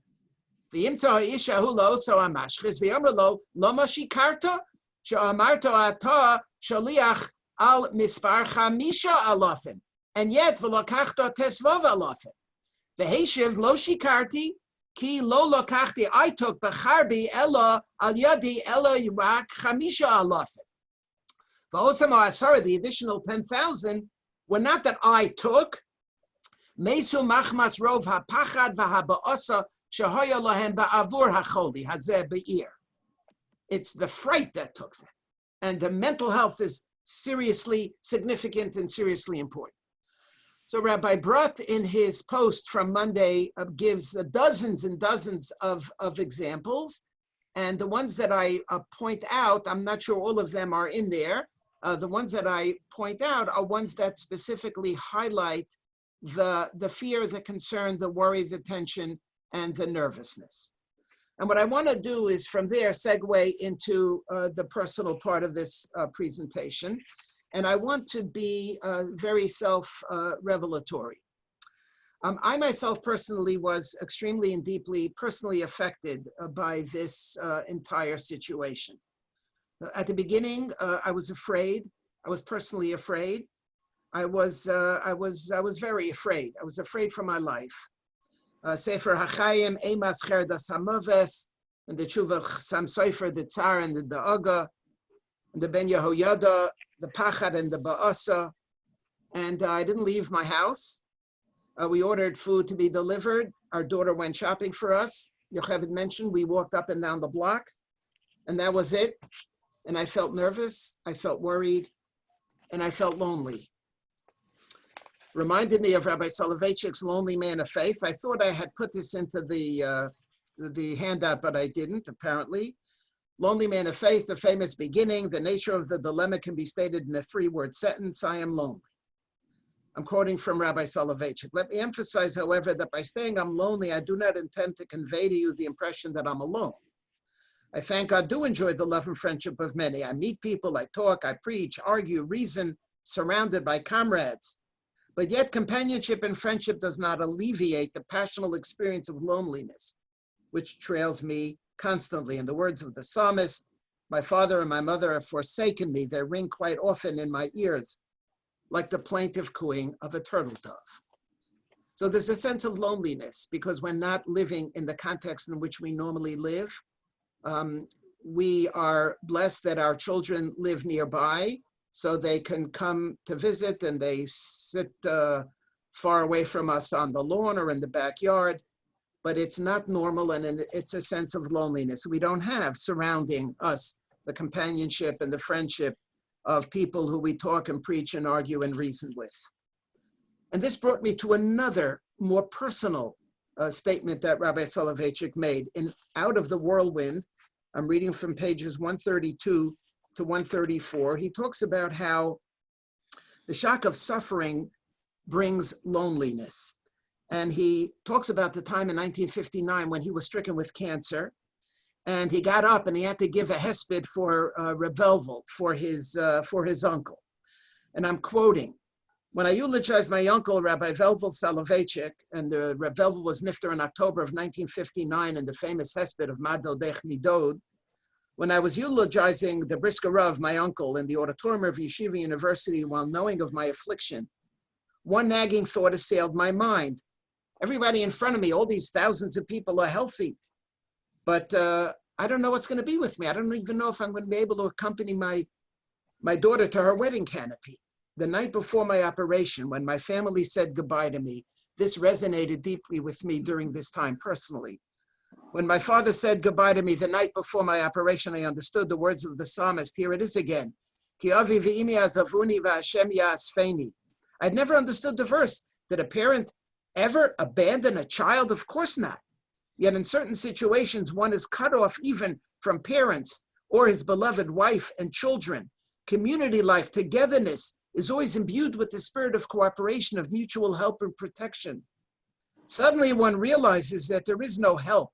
V'yimtza ha'isha hu lo oso hamashchis, v'amar lo shikarta, she'amarto ata shaliach al mispar chamisha alofim. And yet, v'lokachta tesvav alofim. V'heshiv lo shikarti, ki lo lokachti, I took b'charbi ella al yadi ella rak chamisha alofim. V'osam ha'asara, the additional 10,000, were not that I took. Mesu machmas rov ha'pachad v'ha'ba'osa shehoya lahem ba'avur ha'choli hazeh be'ir. It's the fright that took them. And the mental health is seriously significant and seriously important. So Rabbi Brut, in his post from Monday, gives dozens and dozens of examples. And the ones that I point out, I'm not sure all of them are in there. The ones that I point out are ones that specifically highlight the fear, the concern, the worry, the tension, and the nervousness. And what I want to do is from there segue into the personal part of this presentation. And I want to be very self-revelatory. I myself personally was extremely and deeply personally affected by this entire situation. At the beginning, I was afraid. I was personally afraid. I was very afraid. I was afraid for my life. Sefer HaChaim, Eimas Cherdas HaMaves, and the Tshuva Sam Sofer, the Tsar and the Da'aga, and the Ben Yehoyada, the Pachad and the Ba'asa. And I didn't leave my house. We ordered food to be delivered. Our daughter went shopping for us. Yocheved mentioned we walked up and down the block, and that was it. And I felt nervous, I felt worried, and I felt lonely. Reminded me of Rabbi Soloveitchik's Lonely Man of Faith. I thought I had put this into the handout, but I didn't, apparently. Lonely Man of Faith, the famous beginning, the nature of the dilemma can be stated in a 3-word sentence: I am lonely. I'm quoting from Rabbi Soloveitchik. Let me emphasize, however, that by saying I'm lonely, I do not intend to convey to you the impression that I'm alone. I thank God do enjoy the love and friendship of many. I meet people, I talk, I preach, argue, reason, surrounded by comrades. But yet companionship and friendship does not alleviate the passionate experience of loneliness, which trails me constantly. In the words of the psalmist, my father and my mother have forsaken me. They ring quite often in my ears, like the plaintive cooing of a turtle dove. So there's a sense of loneliness because we're not living in the context in which we normally live. We are blessed that our children live nearby, so they can come to visit and they sit far away from us on the lawn or in the backyard, but it's not normal and it's a sense of loneliness. We don't have surrounding us the companionship and the friendship of people who we talk and preach and argue and reason with. And this brought me to another more personal statement that Rabbi Soloveitchik made. In Out of the Whirlwind, I'm reading from pages 132 to 134, he talks about how the shock of suffering brings loneliness. And he talks about the time in 1959 when he was stricken with cancer, and he got up and he had to give a hesped for Reb Velvel, for his uncle. And I'm quoting, when I eulogized my uncle, Rabbi Velvel Soloveitchik, and Reb Velvel was nifter in October of 1959 in the famous hesped of Madodech Midod, when I was eulogizing the Brisker Rav, my uncle, in the auditorium of Yeshiva University while knowing of my affliction, one nagging thought assailed my mind. Everybody in front of me, all these thousands of people are healthy, but I don't know what's going to be with me. I don't even know if I'm going to be able to accompany my daughter to her wedding canopy. The night before my operation, when my family said goodbye to me, this resonated deeply with me during this time personally. When my father said goodbye to me the night before my operation, I understood the words of the psalmist. Here it is again. Ki avi v'imi azavuni v'Hashem ya'asfeni. I'd never understood the verse. Did a parent ever abandon a child? Of course not. Yet in certain situations, one is cut off even from parents or his beloved wife and children. Community life, togetherness is always imbued with the spirit of cooperation, of mutual help and protection. Suddenly one realizes that there is no help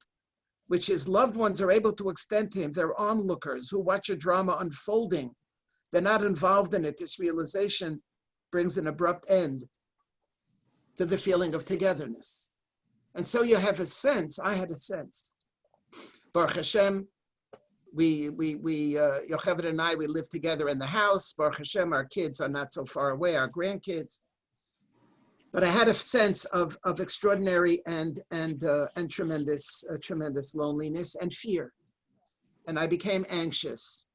which his loved ones are able to extend to him. They're onlookers who watch a drama unfolding. They're not involved in it. This realization brings an abrupt end to the feeling of togetherness. And so you have a sense, I had a sense. Baruch Hashem, Yocheved and I, we live together in the house. Baruch Hashem, our kids are not so far away, our grandkids. But I had a sense of extraordinary and tremendous loneliness and fear. And I became anxious.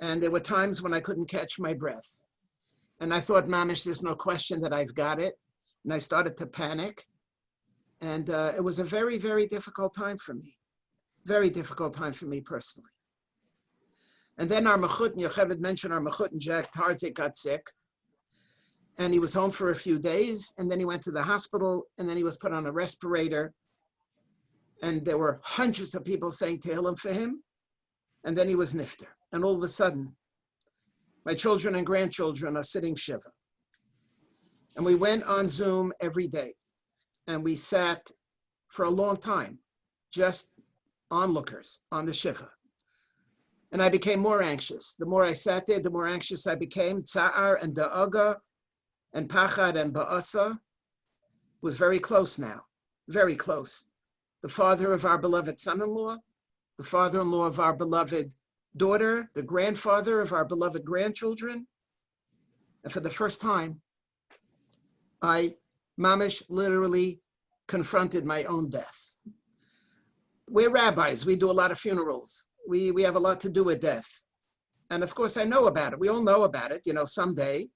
And there were times when I couldn't catch my breath. And I thought, mamish, there's no question that I've got it. And I started to panic. And it was a very, very difficult time for me. Very difficult time for me personally. And then our Mechut, Yocheved mentioned our Mechut, Jack Tarzik got sick. And he was home for a few days, and then he went to the hospital, and then he was put on a respirator. And there were hundreds of people saying Tehillim for him. And then he was nifter. And all of a sudden, my children and grandchildren are sitting Shiva. And we went on Zoom every day. And we sat for a long time, just onlookers on the Shiva. And I became more anxious. The more I sat there, the more anxious I became. Tsa'ar and da'aga, and pachad and ba'asa. who's very close now, very close. The father of our beloved son-in-law, the father-in-law of our beloved daughter, the grandfather of our beloved grandchildren. And for the first time, I, mamish, literally confronted my own death. We're rabbis. We do a lot of funerals. We have a lot to do with death. And of course, I know about it. We all know about it, someday.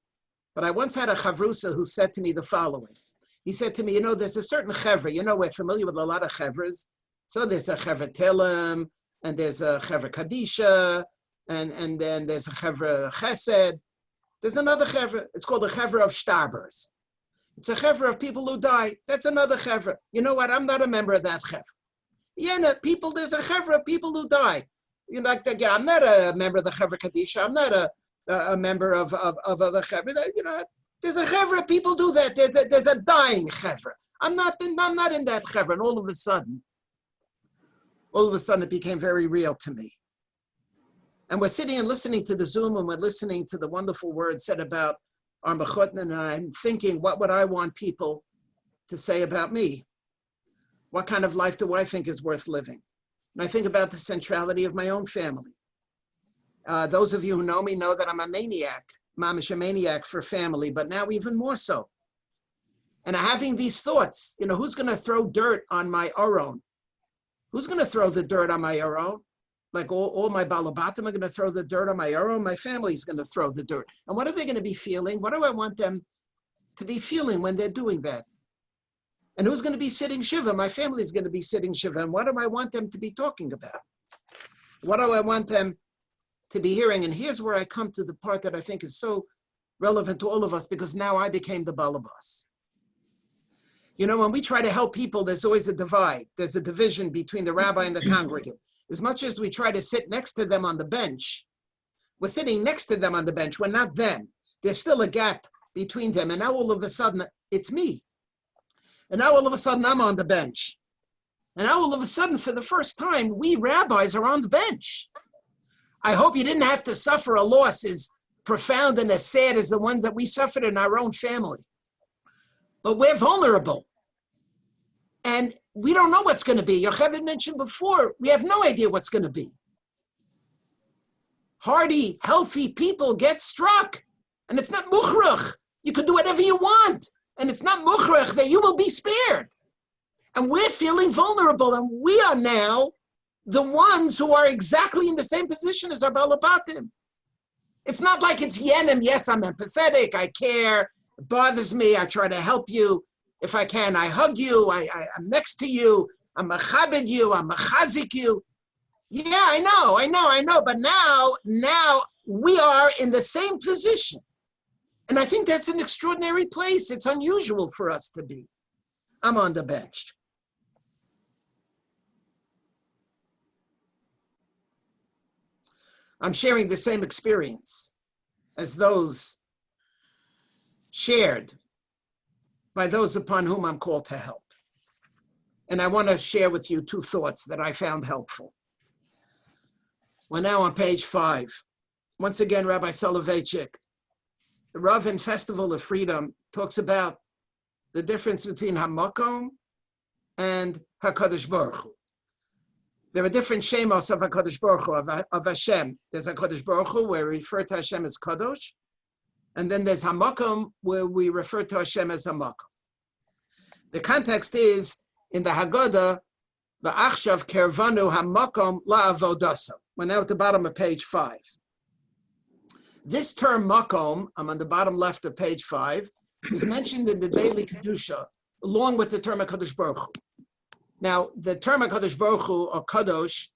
But I once had a chavrusa who said to me the following. He said to me, there's a certain chevra. We're familiar with a lot of chevras. So there's a chevra Telem, and there's a chevra Kadisha, and then there's a chevra Chesed. There's another chevra. It's called the chevra of Starbers. It's a chevra of people who die. That's another chevra. You know what? I'm not a member of that chevra. There's a chevra of people who die. I'm not a member of the chevra Kadisha. I'm not a member of other chevra. There's a chevra of people do that. There's a dying chevra. I'm not in that chevra. And all of a sudden, it became very real to me. And we're sitting and listening to the Zoom, and we're listening to the wonderful words said about our mechutna, and I'm thinking, what would I want people to say about me? What kind of life do I think is worth living? And I think about the centrality of my own family. Those of you who know me know that I'm a maniac, mamish a maniac for family, but now even more so. And having these thoughts, who's going to throw dirt on my aron? Who's going to throw the dirt on my aron? Like all my balabatim are going to throw the dirt on my aron. My family's going to throw the dirt. And what are they going to be feeling? What do I want them to be feeling when they're doing that? And who's going to be sitting shiva? My family's going to be sitting shiva. And what do I want them to be talking about? What do I want them to be hearing? And here's where I come to the part that I think is so relevant to all of us, because now I became the balabas. When we try to help people, there's always a divide. There's a division between the rabbi and the congregant. As much as we try to sit next to them on the bench, we're sitting next to them on the bench. We're not them. There's still a gap between them. And now all of a sudden, it's me. And now all of a sudden, I'm on the bench. And now all of a sudden, for the first time, we rabbis are on the bench. I hope you didn't have to suffer a loss as profound and as sad as the ones that we suffered in our own family. But we're vulnerable. And we don't know what's going to be. Yocheved mentioned before, we have no idea what's going to be. Hardy, healthy people get struck. And it's not mukhrach. You can do whatever you want. And it's not mukhrach that you will be spared. And we're feeling vulnerable. And we are now the ones who are exactly in the same position as our balabatim. It's not like it's yenim. Yes, I'm empathetic. I care. It bothers me. I try to help you. If I can, I hug you. I'm next to you. I'm mechabed you. I'm mechazik you. Yeah, I know. But now we are in the same position. And I think that's an extraordinary place. It's unusual for us to be. I'm on the bench. I'm sharing the same experience as those shared by those upon whom I'm called to help. And I want to share with you two thoughts that I found helpful. We're now on page 5. Once again, Rabbi Soloveitchik, the Rav in Festival of Freedom, talks about the difference between Hamakom and HaKadosh Baruch Hu. There are different shemos of HaKadosh Baruch Hu, of Hashem. There's HaKadosh Baruch Hu, where we refer to Hashem as Kadosh. And then there's Hamakom, where we refer to Hashem as Hamakom. The context is, in the Haggadah, V'achshav kervanu hamakom la'avodasa. We're now at the bottom of page 5. This term makom, I'm on the bottom left of page 5, is mentioned in the daily Kedusha, along with the term HaKadosh Baruch Hu. Now, the term HaKadosh Baruch Hu, or Kadosh,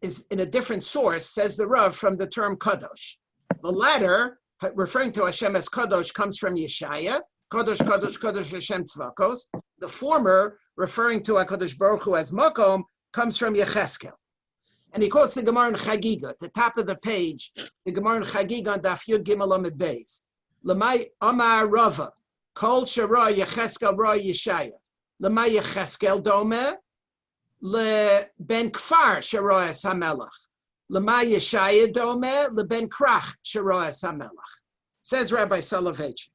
is in a different source, says the Rav, from the term Kadosh. The latter, referring to Hashem as Kadosh, comes from Yeshaya, Kadosh, Kadosh, Kadosh, Hashem Tzvakos. The former, referring to HaKadosh Baruch Hu as Makom, comes from Yecheskel. And he quotes the Gemara in Chagiga, at the top of the page, the Gemara in Chagiga on Daf Yud Gimel Amud Beis. Lamai Amar Rava, Kol Shara Yecheskel Ra Yeshaya. Lamai Yecheskel Dome, Le Ben Kfar Shara Es HaMelech. Lamai Yeshaya Dome, Le Ben Krach Shara Es HaMelech. Says Rabbi Soloveitchik.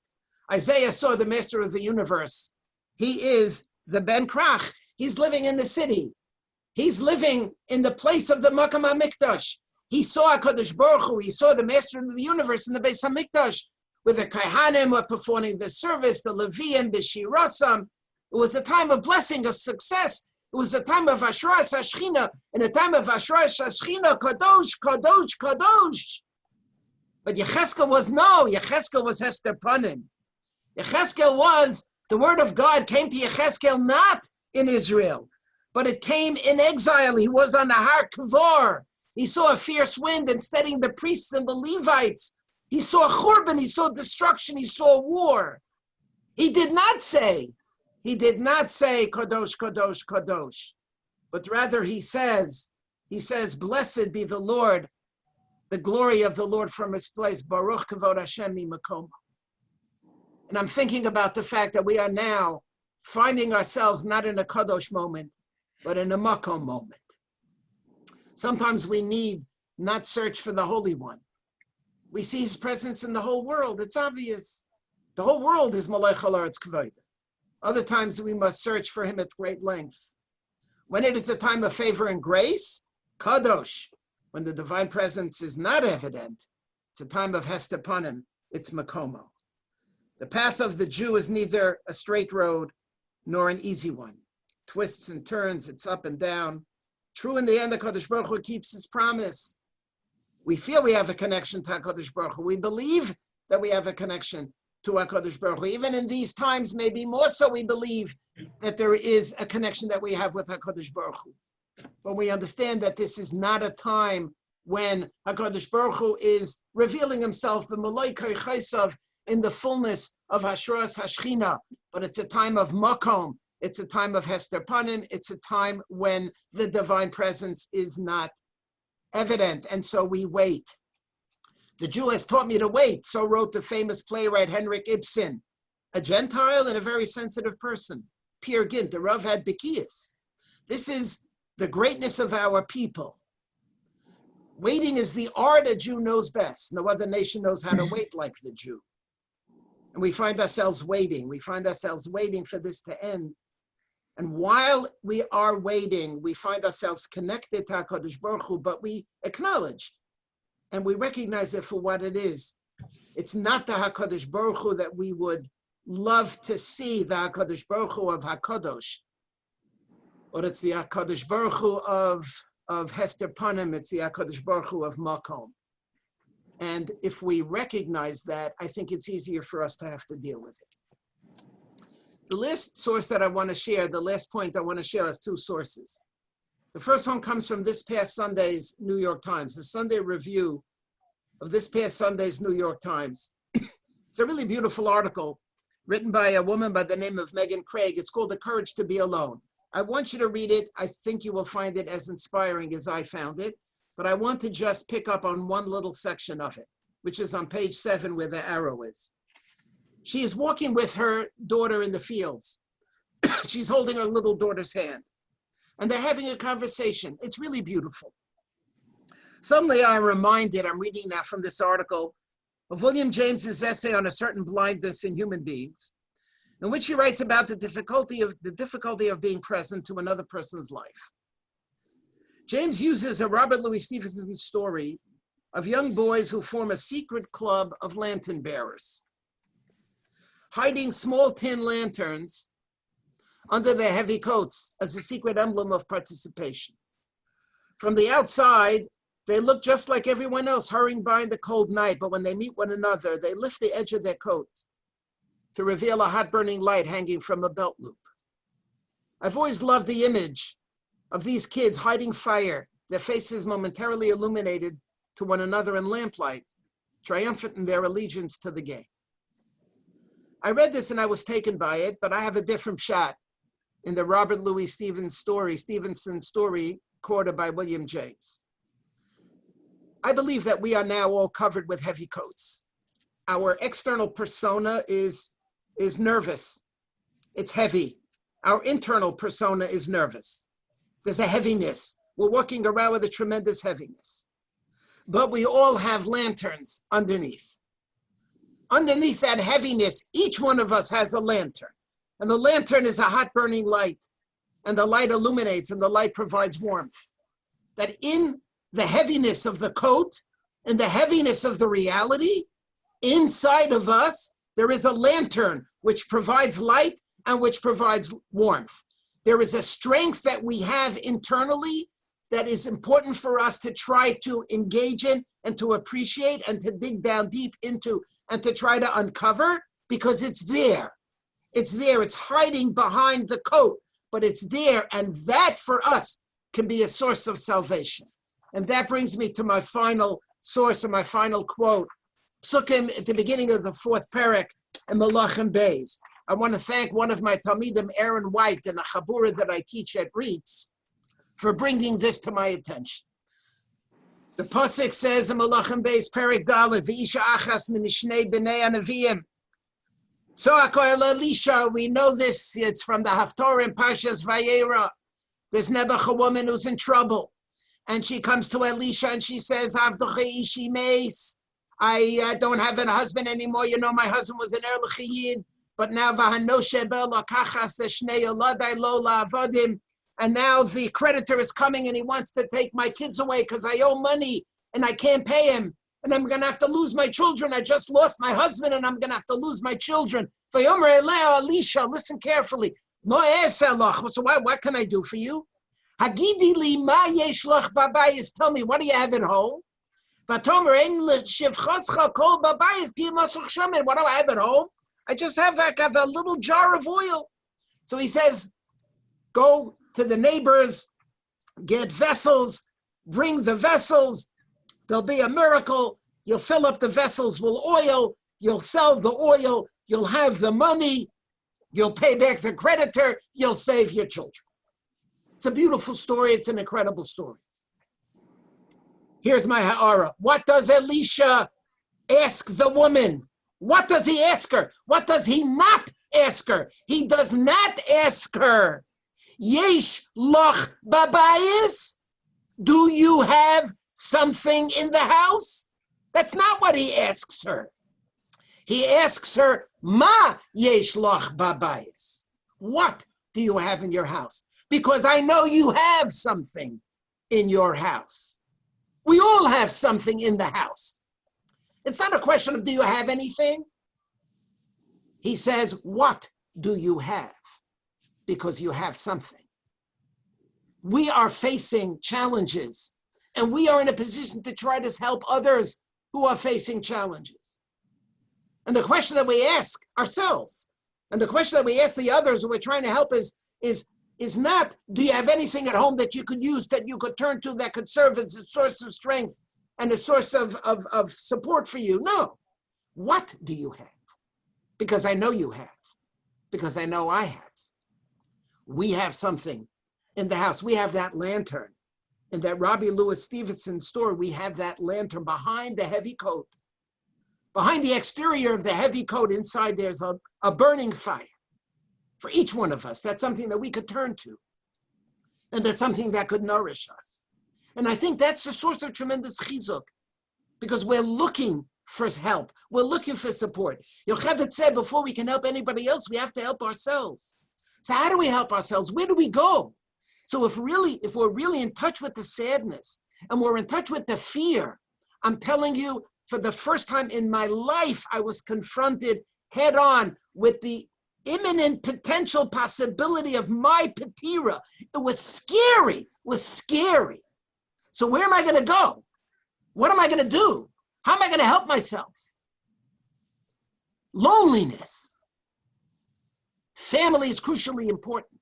Isaiah saw the master of the universe He is the Ben Krach. He's living in the city. He's living in the place of the Makam HaMikdash. He saw HaKadosh Baruch Hu. He saw the Master of the Universe in the Beis HaMikdash, where the Kohanim were performing the service, the Leviim, B'Shirasam. It was a time of blessing, of success. It was a time of Ashras HaShechina. In a time of Ashras HaShechina, Kadosh, Kadosh, Kadosh. But Yocheved was Hester Panim. Yocheved was, the word of God came to Yocheved not in Israel, but it came in exile. He was on the Har Kavor. He saw a fierce wind and steadying the priests and the Levites. He saw Churban, he saw destruction, he saw war. He did not say, Kadosh, Kadosh, Kadosh, but rather he says, blessed be the Lord, the glory of the Lord from his place, Baruch Kavod Hashem Mimakom. And I'm thinking about the fact that we are now finding ourselves not in a Kadosh moment, but in a Makom moment. Sometimes we need not search for the Holy One. We see his presence in the whole world. It's obvious. The whole world is Malach Haaretz Kavod. Other times we must search for him at great length. When it is a time of favor and grace, Kadosh. When the divine presence is not evident, it's a time of Hester Panim, it's Makomo. The path of the Jew is neither a straight road nor an easy one. Twists and turns, it's up and down. True, in the end, the HaKadosh Baruch Hu keeps his promise. We feel we have a connection to HaKadosh Baruch Hu. We believe that we have a connection to HaKadosh Baruch Hu. Even in these times, maybe more so, we believe that there is a connection that we have with HaKadosh Baruch Hu. But we understand that this is not a time when HaKadosh Baruch Hu is revealing himself b'maloi karichaisav in the fullness of Hashras Hashchina, but it's a time of Makom. It's a time of Hester Panim. It's a time when the divine presence is not evident, and so we wait. The Jew has taught me to wait, so wrote the famous playwright Henrik Ibsen, a Gentile and a very sensitive person. Peer Gynt, the Rav had Bekias. This is the greatness of our people. Waiting is the art a Jew knows best. No other nation knows how to wait like the Jew. And we find ourselves waiting. We find ourselves waiting for this to end. And while we are waiting, we find ourselves connected to HaKadosh Baruch Hu, but we acknowledge and we recognize it for what it is. It's not the HaKadosh Baruch Hu that we would love to see, the HaKadosh Baruch Hu of HaKadosh, but it's the HaKadosh Baruch Hu of Hester Panim, it's the HaKadosh Baruch Hu of Makom. And if we recognize that, I think it's easier for us to have to deal with it. The last source that I want to share, the last point I want to share is two sources. The first one comes from this past Sunday's New York Times, the Sunday review of this past Sunday's New York Times. It's a really beautiful article written by a woman by the name of Megan Craig. It's called The Courage to Be Alone. I want you to read it. I think you will find it as inspiring as I found it, but I want to just pick up on one little section of it, which is on page 7 where the arrow is. She is walking with her daughter in the fields. She's holding her little daughter's hand, and they're having a conversation. It's really beautiful. Suddenly I'm reminded, I'm reading now from this article, of William James's essay on a certain blindness in human beings, in which he writes about the difficulty of being present to another person's life. James uses a Robert Louis Stevenson story of young boys who form a secret club of lantern bearers, hiding small tin lanterns under their heavy coats as a secret emblem of participation. From the outside, they look just like everyone else hurrying by in the cold night, but when they meet one another, they lift the edge of their coats to reveal a hot burning light hanging from a belt loop. I've always loved the image of these kids hiding fire, their faces momentarily illuminated to one another in lamplight, triumphant in their allegiance to the game. I read this and I was taken by it, but I have a different shot in the Robert Louis Stevenson story quoted by William James. I believe that we are now all covered with heavy coats. Our external persona is nervous. It's heavy. Our internal persona is nervous. There's a heaviness. We're walking around with a tremendous heaviness. But we all have lanterns underneath. Underneath that heaviness, each one of us has a lantern. And the lantern is a hot burning light. And the light illuminates and the light provides warmth. That in the heaviness of the coat, in the heaviness of the reality, inside of us, there is a lantern which provides light and which provides warmth. There is a strength that we have internally that is important for us to try to engage in and to appreciate and to dig down deep into and to try to uncover, because it's there. It's there. It's hiding behind the coat, but it's there. And that for us can be a source of salvation. And that brings me to my final source and my final quote. Psukim at the beginning of the 4th parak in Malachim Beis. I want to thank one of my Talmidim, Aaron White, in a Chabura that I teach at Reitz, for bringing this to my attention. The Pasuk says in Malachim Beis, Parak Dalet, V'isha achas minishnei b'nei anaviyim. So Elisha, we know this, it's from the Haftorah in Parshas Vayera. There's Nebuch, a woman who's in trouble. And she comes to Elisha and she says, Avdoche ishi meis. I don't have a husband anymore. You know, my husband was an Erlich Yid, but now Vahanoshe Bel Lakachas Shnei Yoladai Lo La'avadim. And now the creditor is coming and he wants to take my kids away because I owe money and I can't pay him. And I'm going to have to lose my children. I just lost my husband and I'm going to have to lose my children. Vayomer Eleh Elisha, listen carefully. No eselach. So what can I do for you? Hagidi li ma yesh lach babayis. Tell me, what do you have at home? Vatomer ein shivchascha kol babayis ki masuch shamen. What do I have at home? I just have a little jar of oil. So he says, go to the neighbors, get vessels, bring the vessels. There'll be a miracle. You'll fill up the vessels with oil. You'll sell the oil. You'll have the money. You'll pay back the creditor. You'll save your children. It's a beautiful story. It's an incredible story. Here's my ha'ara. What does Elisha ask the woman? What does he ask her? What does he not ask her? He does not ask her, Yesh loch babayis? Do you have something in the house? That's not what he asks her. He asks her, Ma yesh loch babayis? What do you have in your house? Because I know you have something in your house. We all have something in the house. It's not a question of do you have anything? He says, what do you have? Because you have something. We are facing challenges, and we are in a position to try to help others who are facing challenges. And the question that we ask ourselves, and the question that we ask the others who we're trying to help is not, do you have anything at home that you could use, that you could turn to, that could serve as a source of strength and a source of support for you? No. What do you have? Because I know you have. Because I know I have. We have something in the house. We have that lantern. In that Rabbi Louis Stevenson story, we have that lantern behind the heavy coat. Behind the exterior of the heavy coat, inside there's a burning fire. For each one of us, that's something that we could turn to. And that's something that could nourish us. And I think that's a source of tremendous chizuk, because we're looking for help. We're looking for support. Yocheved said, before we can help anybody else, we have to help ourselves. So how do we help ourselves? Where do we go? So if we're really in touch with the sadness and we're in touch with the fear, I'm telling you, for the first time in my life, I was confronted head on with the imminent potential possibility of my patira. It was scary. So where am I going to go? What am I going to do? How am I going to help myself? Loneliness. Family is crucially important.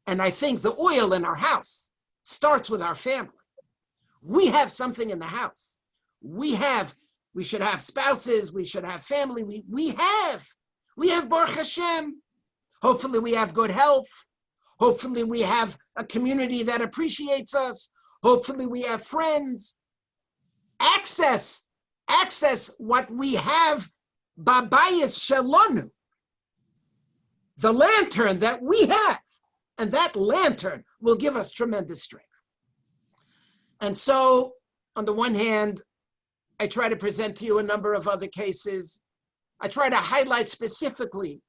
And I think the oil in our house starts with our family. We have something in the house. We should have spouses. We should have family. We have Baruch Hashem. Hopefully we have good health. Hopefully we have a community that appreciates us. Hopefully we have friends. Access what we have, babayis shalonu, the lantern that we have, and that lantern will give us tremendous strength. And so, on the one hand, I try to present to you a number of other cases. I try to highlight specifically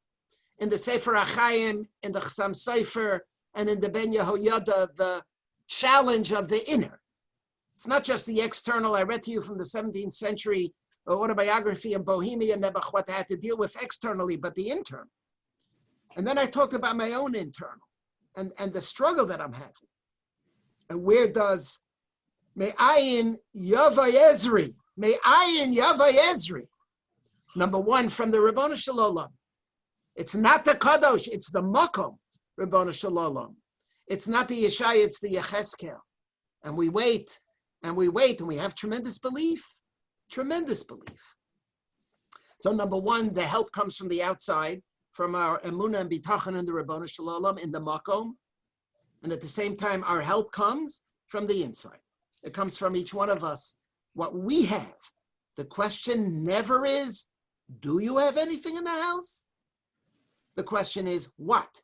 in the Sefer HaChaim, in the Chassam Sofer, and in the Ben Yehoyada, the challenge of the inner. It's not just the external. I read to you from the 17th century autobiography in Bohemia, Nebuch, what I had to deal with externally, but the internal. And then I talked about my own internal and the struggle that I'm having. And where does Me'ayin Yavayezri, Me'ayin Yavayezri, number one, from the Ribono Shel Olam. It's not the Kadosh, it's the Makom, Ribono Shel Olam. It's not the Yeshaya, it's the Yecheskel. And we wait, and we wait, and we have tremendous belief. Tremendous belief. So number one, the help comes from the outside, from our emunah and bitachon in the Ribono Shel Olam, in the makom. And at the same time, our help comes from the inside. It comes from each one of us, what we have. The question never is, do you have anything in the house? The question is, what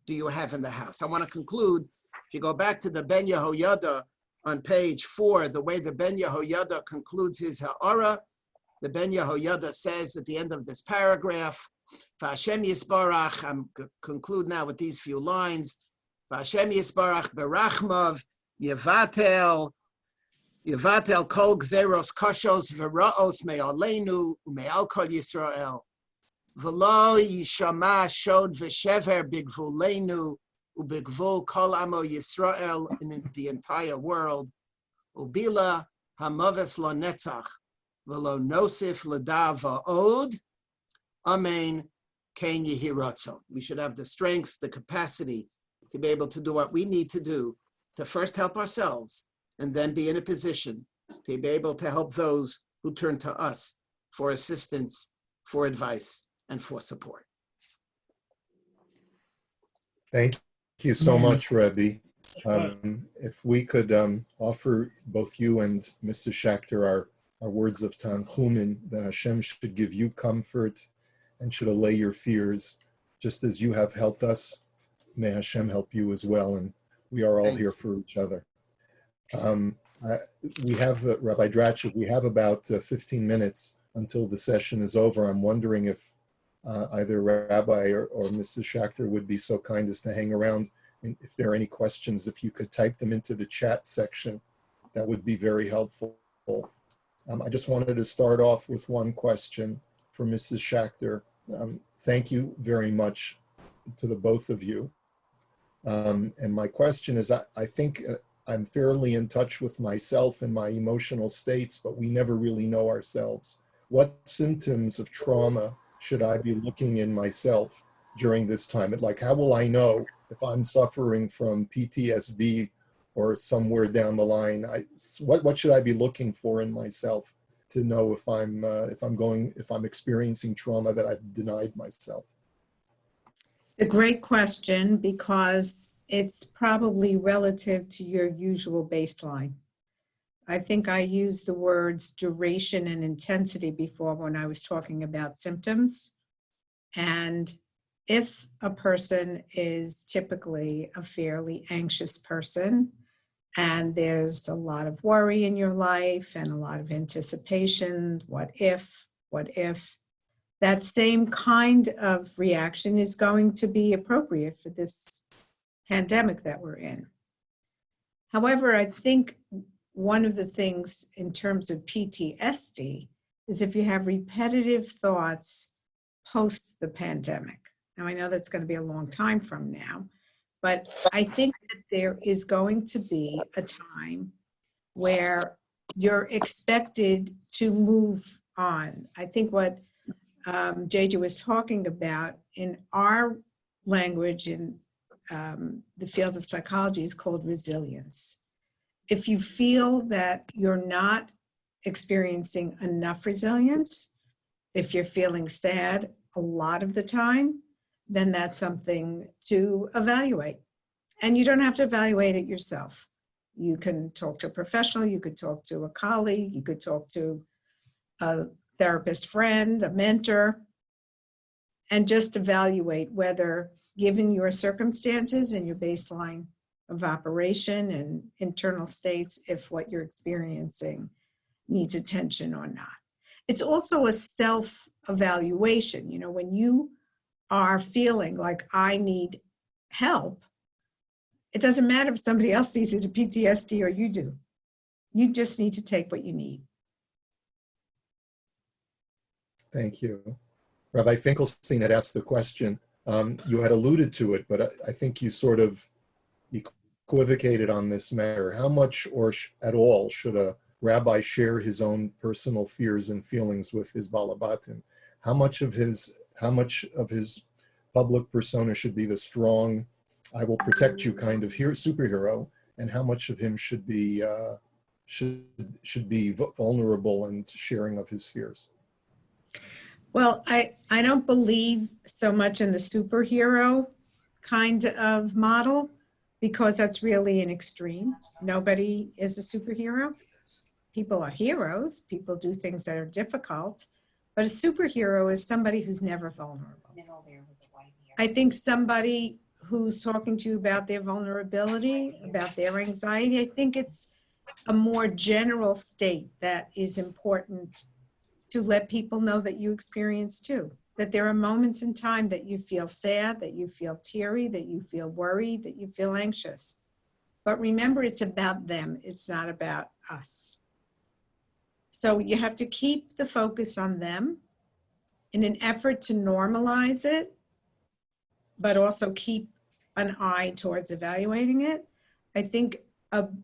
do you have in the house? I want to conclude, if you go back to the Ben Yehoyada, on page 4, the way the Ben Yehoyada concludes his ha'ara, the Ben Yehoyada says at the end of this paragraph, V'Hashem Yisbarach, I'm conclude now with these few lines, V'Hashem Yisbarach berachmav yevatel kol gzeros kashos v'ra'os me'aleinu u'me'al kol Yisrael v'lo yishama shod v'shever bigvuleinu ubigvul kol amo Yisrael, in the entire world, ubila hamaves lo netzach v'lo nosif l'dav va'od, amen, ken yehi ratzon. We should have the strength, the capacity to be able to do what we need to do to first help ourselves and then be in a position to be able to help those who turn to us for assistance, for advice, and for support. Thank you so much, Rebbe. If we could offer both you and Mrs. Schacter our words of tanchumin, that Hashem should give you comfort and should allay your fears, just as you have helped us. May Hashem help you as well, and we are all here for each other. We have, Rabbi Dratchev, we have about 15 minutes until the session is over. I'm wondering if either Rabbi or Mrs. Schacter would be so kind as to hang around. And if there are any questions, if you could type them into the chat section, that would be very helpful. I just wanted to start off with one question for Mrs. Schacter. Thank you very much to the both of you. And my question is, I think I'm fairly in touch with myself and my emotional states, but we never really know ourselves. What symptoms of trauma should I be looking in myself during this time? Like, how will I know if I'm suffering from PTSD or somewhere down the line? What should I be looking for in myself to know if I'm experiencing trauma that I've denied myself? A great question, because it's probably relative to your usual baseline. I think I used the words duration and intensity before when I was talking about symptoms. And if a person is typically a fairly anxious person, and there's a lot of worry in your life and a lot of anticipation, what if, that same kind of reaction is going to be appropriate for this pandemic that we're in. However, I think one of the things in terms of PTSD is if you have repetitive thoughts post the pandemic. Now, I know that's going to be a long time from now, but I think that there is going to be a time where you're expected to move on. I think what JJ was talking about in our language in the field of psychology is called resilience. If you feel that you're not experiencing enough resilience, if you're feeling sad a lot of the time, then that's something to evaluate. And you don't have to evaluate it yourself. You can talk to a professional, you could talk to a colleague, you could talk to a therapist friend, a mentor, and just evaluate whether, given your circumstances and your baseline of operation and internal states, if what you're experiencing needs attention or not. It's also a self-evaluation. You know, when you are feeling like I need help, it doesn't matter if somebody else sees it as PTSD or you do. You just need to take what you need. Thank you. Rabbi Finkelstein had asked the question. You had alluded to it, but I think you sort of equivocated on this matter. How much or at all should a rabbi share his own personal fears and feelings with his balabatim? How much of his public persona should be the strong, I will protect you kind of superhero, and how much of him should be vulnerable and sharing of his fears? Well, I don't believe so much in the superhero kind of model, because that's really an extreme. Nobody is a superhero. People are heroes. People do things that are difficult. But a superhero is somebody who's never vulnerable. I think somebody who's talking to you about their vulnerability, about their anxiety, I think it's a more general state that is important to let people know that you experience too. That there are moments in time that you feel sad, that you feel teary, that you feel worried, that you feel anxious. But remember, it's about them. It's not about us. So you have to keep the focus on them in an effort to normalize it, but also keep an eye towards evaluating it. I think an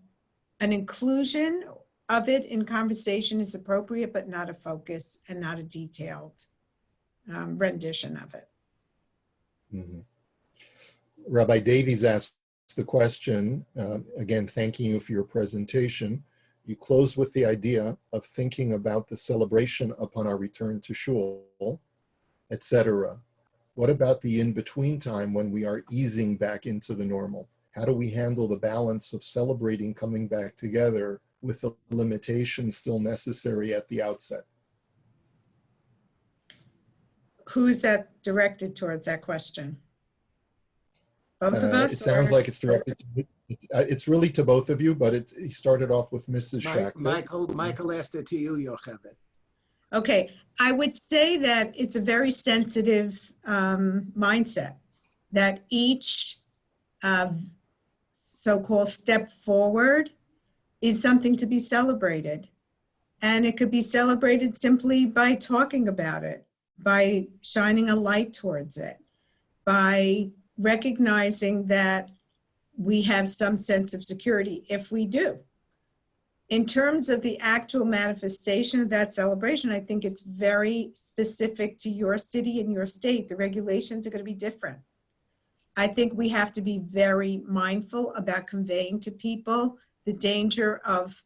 inclusion of it in conversation is appropriate, but not a focus and not a detailed rendition of it. Mm-hmm. Rabbi Davies asked the question, again, thanking you for your presentation. You close with the idea of thinking about the celebration upon our return to shul, etc. What about the in-between time when we are easing back into the normal? How do we handle the balance of celebrating coming back together with the limitations still necessary at the outset? Who's that directed towards, that question? Both of us? It sounds like it's directed to, it's really to both of you, but he started off with Mrs. Schacter. Michael asked it to you, Yocheved. Okay, I would say that it's a very sensitive mindset, that each so-called step forward is something to be celebrated. And it could be celebrated simply by talking about it, by shining a light towards it, by recognizing that we have some sense of security if we do. In terms of the actual manifestation of that celebration, I think it's very specific to your city and your state. The regulations are going to be different. I think we have to be very mindful about conveying to people the danger of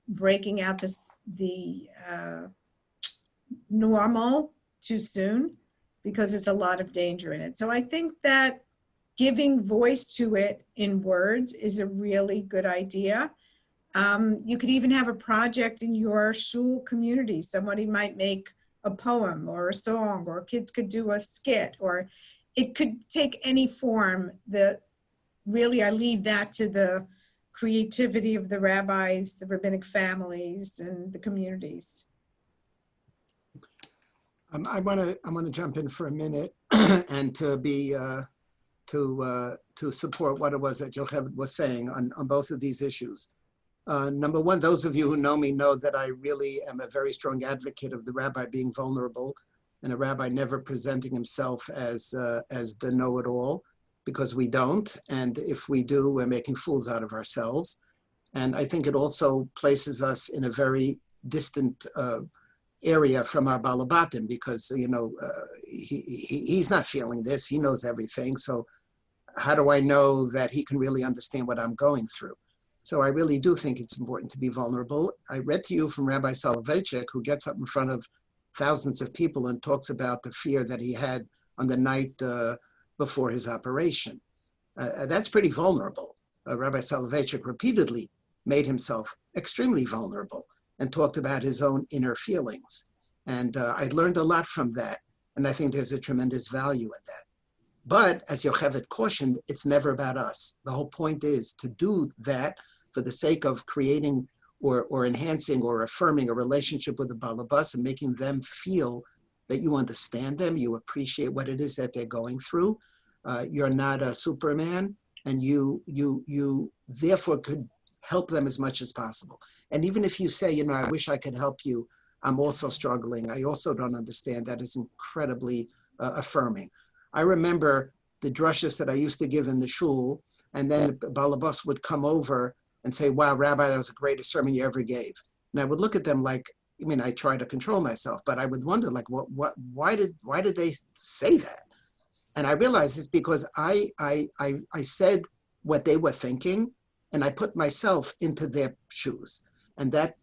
breaking out the normal too soon, because there's a lot of danger in it. So I think that giving voice to it in words is a really good idea. You could even have a project in your shul community. Somebody might make a poem or a song, or kids could do a skit, or it could take any form. Really, I leave that to the creativity of the rabbis, the rabbinic families, and the communities. I want to jump in for a minute and to support what it was that Yocheved was saying on both of these issues. Number one, those of you who know me know that I really am a very strong advocate of the rabbi being vulnerable, and a rabbi never presenting himself as the know-it-all, because we don't. And if we do, we're making fools out of ourselves. And I think it also places us in a very distant area from our balabatim, because he's not feeling this. He knows everything. So how do I know that he can really understand what I'm going through? So I really do think it's important to be vulnerable. I read to you from Rabbi Soloveitchik, who gets up in front of thousands of people and talks about the fear that he had on the night before his operation. That's pretty vulnerable. Rabbi Soloveitchik repeatedly made himself extremely vulnerable and talked about his own inner feelings. And I learned a lot from that. And I think there's a tremendous value in that. But as Yocheved cautioned, it's never about us. The whole point is to do that for the sake of creating or enhancing or affirming a relationship with the balabas and making them feel that you understand them, you appreciate what it is that they're going through. You're not a Superman, and you therefore could help them as much as possible. And even if you say, I wish I could help you, I'm also struggling, I also don't understand, that is incredibly affirming. I remember the drushes that I used to give in the shul, and then Balabas would come over and say, wow, Rabbi, that was the greatest sermon you ever gave. And I would look at them like, I try to control myself, but I would wonder, like, why did they say that? And I realized it's because I said what they were thinking, and I put myself into their shoes. And that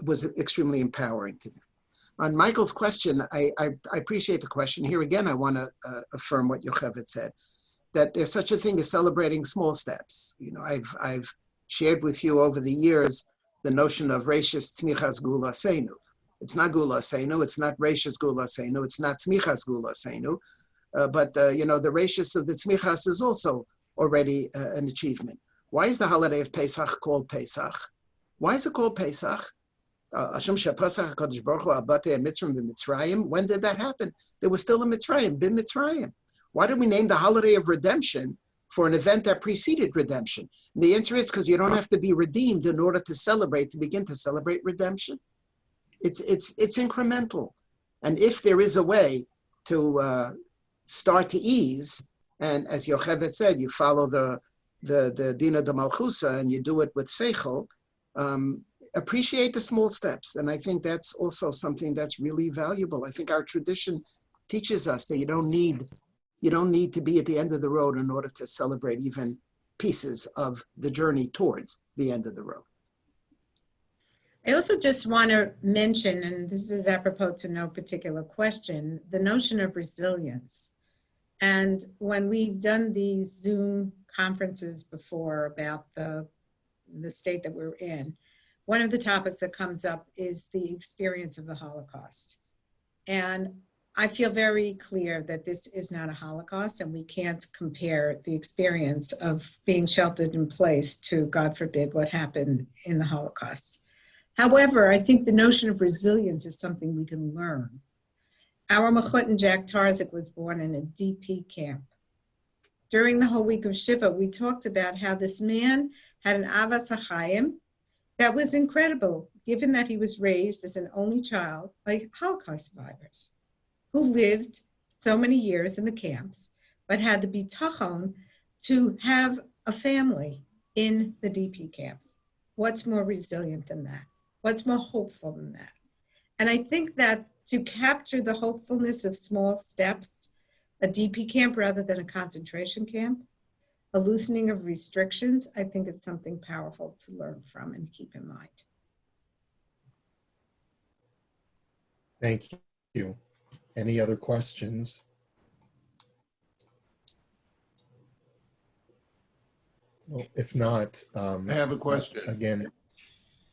was extremely empowering to them. On Michael's question, I appreciate the question. Here again, I want to affirm what Yocheved said, that there's such a thing as celebrating small steps. I've shared with you over the years the notion of Reishis Tzmichas Gula Seinu. It's not Gula Seinu, it's not Reishis Gula Seinu, it's not Tzmichas Gula Seinu, but the Reishis of the Tzmichas is also already an achievement. Why is the holiday of Pesach called Pesach? Why is it called Pesach? When did that happen? They were still in Mitzrayim, Bim Mitzrayim. Why did we name the holiday of redemption for an event that preceded redemption? And the answer is because you don't have to be redeemed in order to begin to celebrate redemption. It's incremental. And if there is a way to start to ease, and as Yocheved said, you follow the Dina de Malchusa and you do it with Seichel, appreciate the small steps. And I think that's also something that's really valuable. I think our tradition teaches us that you don't need to be at the end of the road in order to celebrate even pieces of the journey towards the end of the road. I also just want to mention, and this is apropos to no particular question, the notion of resilience. And when we've done these Zoom conferences before about the state that we're in, one of the topics that comes up is the experience of the Holocaust. And I feel very clear that this is not a Holocaust, and we can't compare the experience of being sheltered in place to, God forbid, what happened in the Holocaust. However, I think the notion of resilience is something we can learn. Our Mechutin Jack Tarzik was born in a DP camp. During the whole week of Shiva, we talked about how this man had an Avas HaChaim that was incredible, given that he was raised as an only child by Holocaust survivors who lived so many years in the camps, but had the bitachon to have a family in the DP camps. What's more resilient than that? What's more hopeful than that? And I think that to capture the hopefulness of small steps, a DP camp rather than a concentration camp, a loosening of restrictions, I think it's something powerful to learn from and keep in mind. Thank you. Any other questions? Well, if not, I have a question. Again.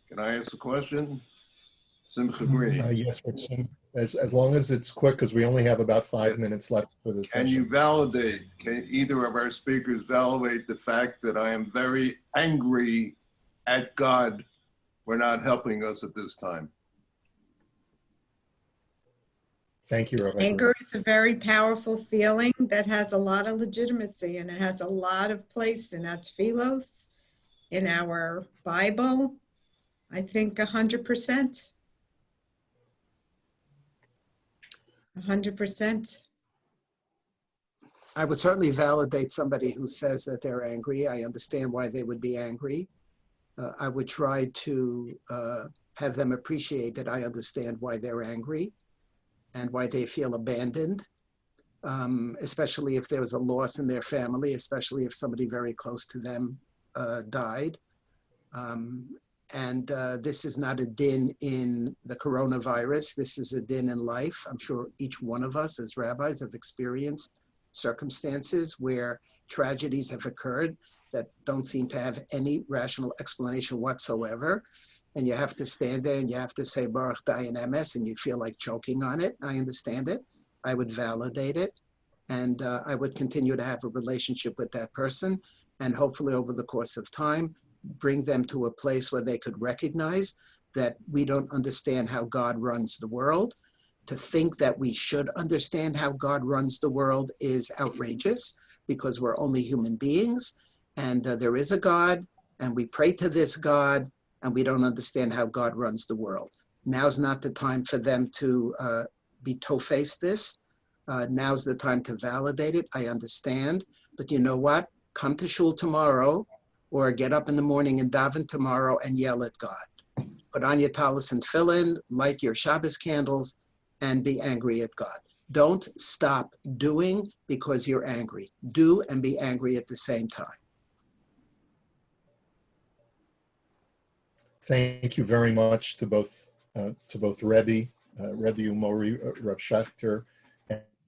Can I ask a question? Simcha Green. Yes, as long as it's quick, because we only have about 5 minutes left for this session. Can either of our speakers validate the fact that I am very angry at God for not helping us at this time? Thank you, Rabbi. Anger is a very powerful feeling that has a lot of legitimacy, and it has a lot of place in our tefillos, in our Bible. I think 100%. 100%. I would certainly validate somebody who says that they're angry. I understand why they would be angry. I would try to have them appreciate that I understand why they're angry and why they feel abandoned, especially if there was a loss in their family, especially if somebody very close to them died. And this is not a din in the coronavirus. This is a din in life. I'm sure each one of us as rabbis have experienced circumstances where tragedies have occurred that don't seem to have any rational explanation whatsoever. And you have to stand there and you have to say Baruch Dayan Emes, and you feel like choking on it. I understand it. I would validate it. And I would continue to have a relationship with that person. And hopefully over the course of time, bring them to a place where they could recognize that we don't understand how God runs the world. To think that we should understand how God runs the world is outrageous, because we're only human beings, and there is a God, and we pray to this God, and we don't understand how God runs the world. Now's not the time for them to be toe-faced this. Now's the time to validate it. I understand, but you know what? Come to shul tomorrow, or get up in the morning and daven tomorrow and yell at God. Put on your talis and tefillin, light your Shabbos candles, and be angry at God. Don't stop doing because you're angry. Do and be angry at the same time. Thank you very much to both Rebbe Umori, Rav Schacter,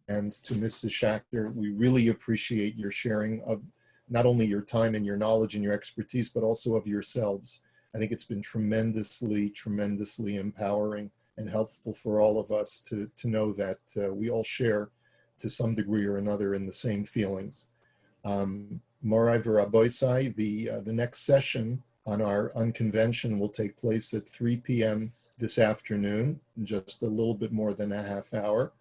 and to Mrs. Schacter. We really appreciate your sharing of not only your time and your knowledge and your expertise, but also of yourselves. I think it's been tremendously empowering and helpful for all of us to know that we all share to some degree or another in the same feelings. Morai v'Raboisai, the next session on our unconvention will take place at 3 p.m. this afternoon, in just a little bit more than a half hour.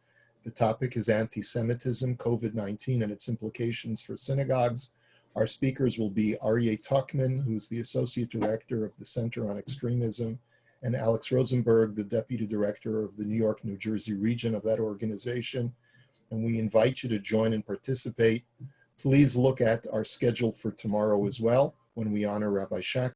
The topic is anti-Semitism, COVID-19, and its implications for synagogues. Our speakers will be RCA Tuckman, who's the Associate Director of the Center on Extremism, and Alex Rosenberg, the Deputy Director of the New York, New Jersey region of that organization. And we invite you to join and participate. Please look at our schedule for tomorrow as well, when we honor Rabbi Schacter.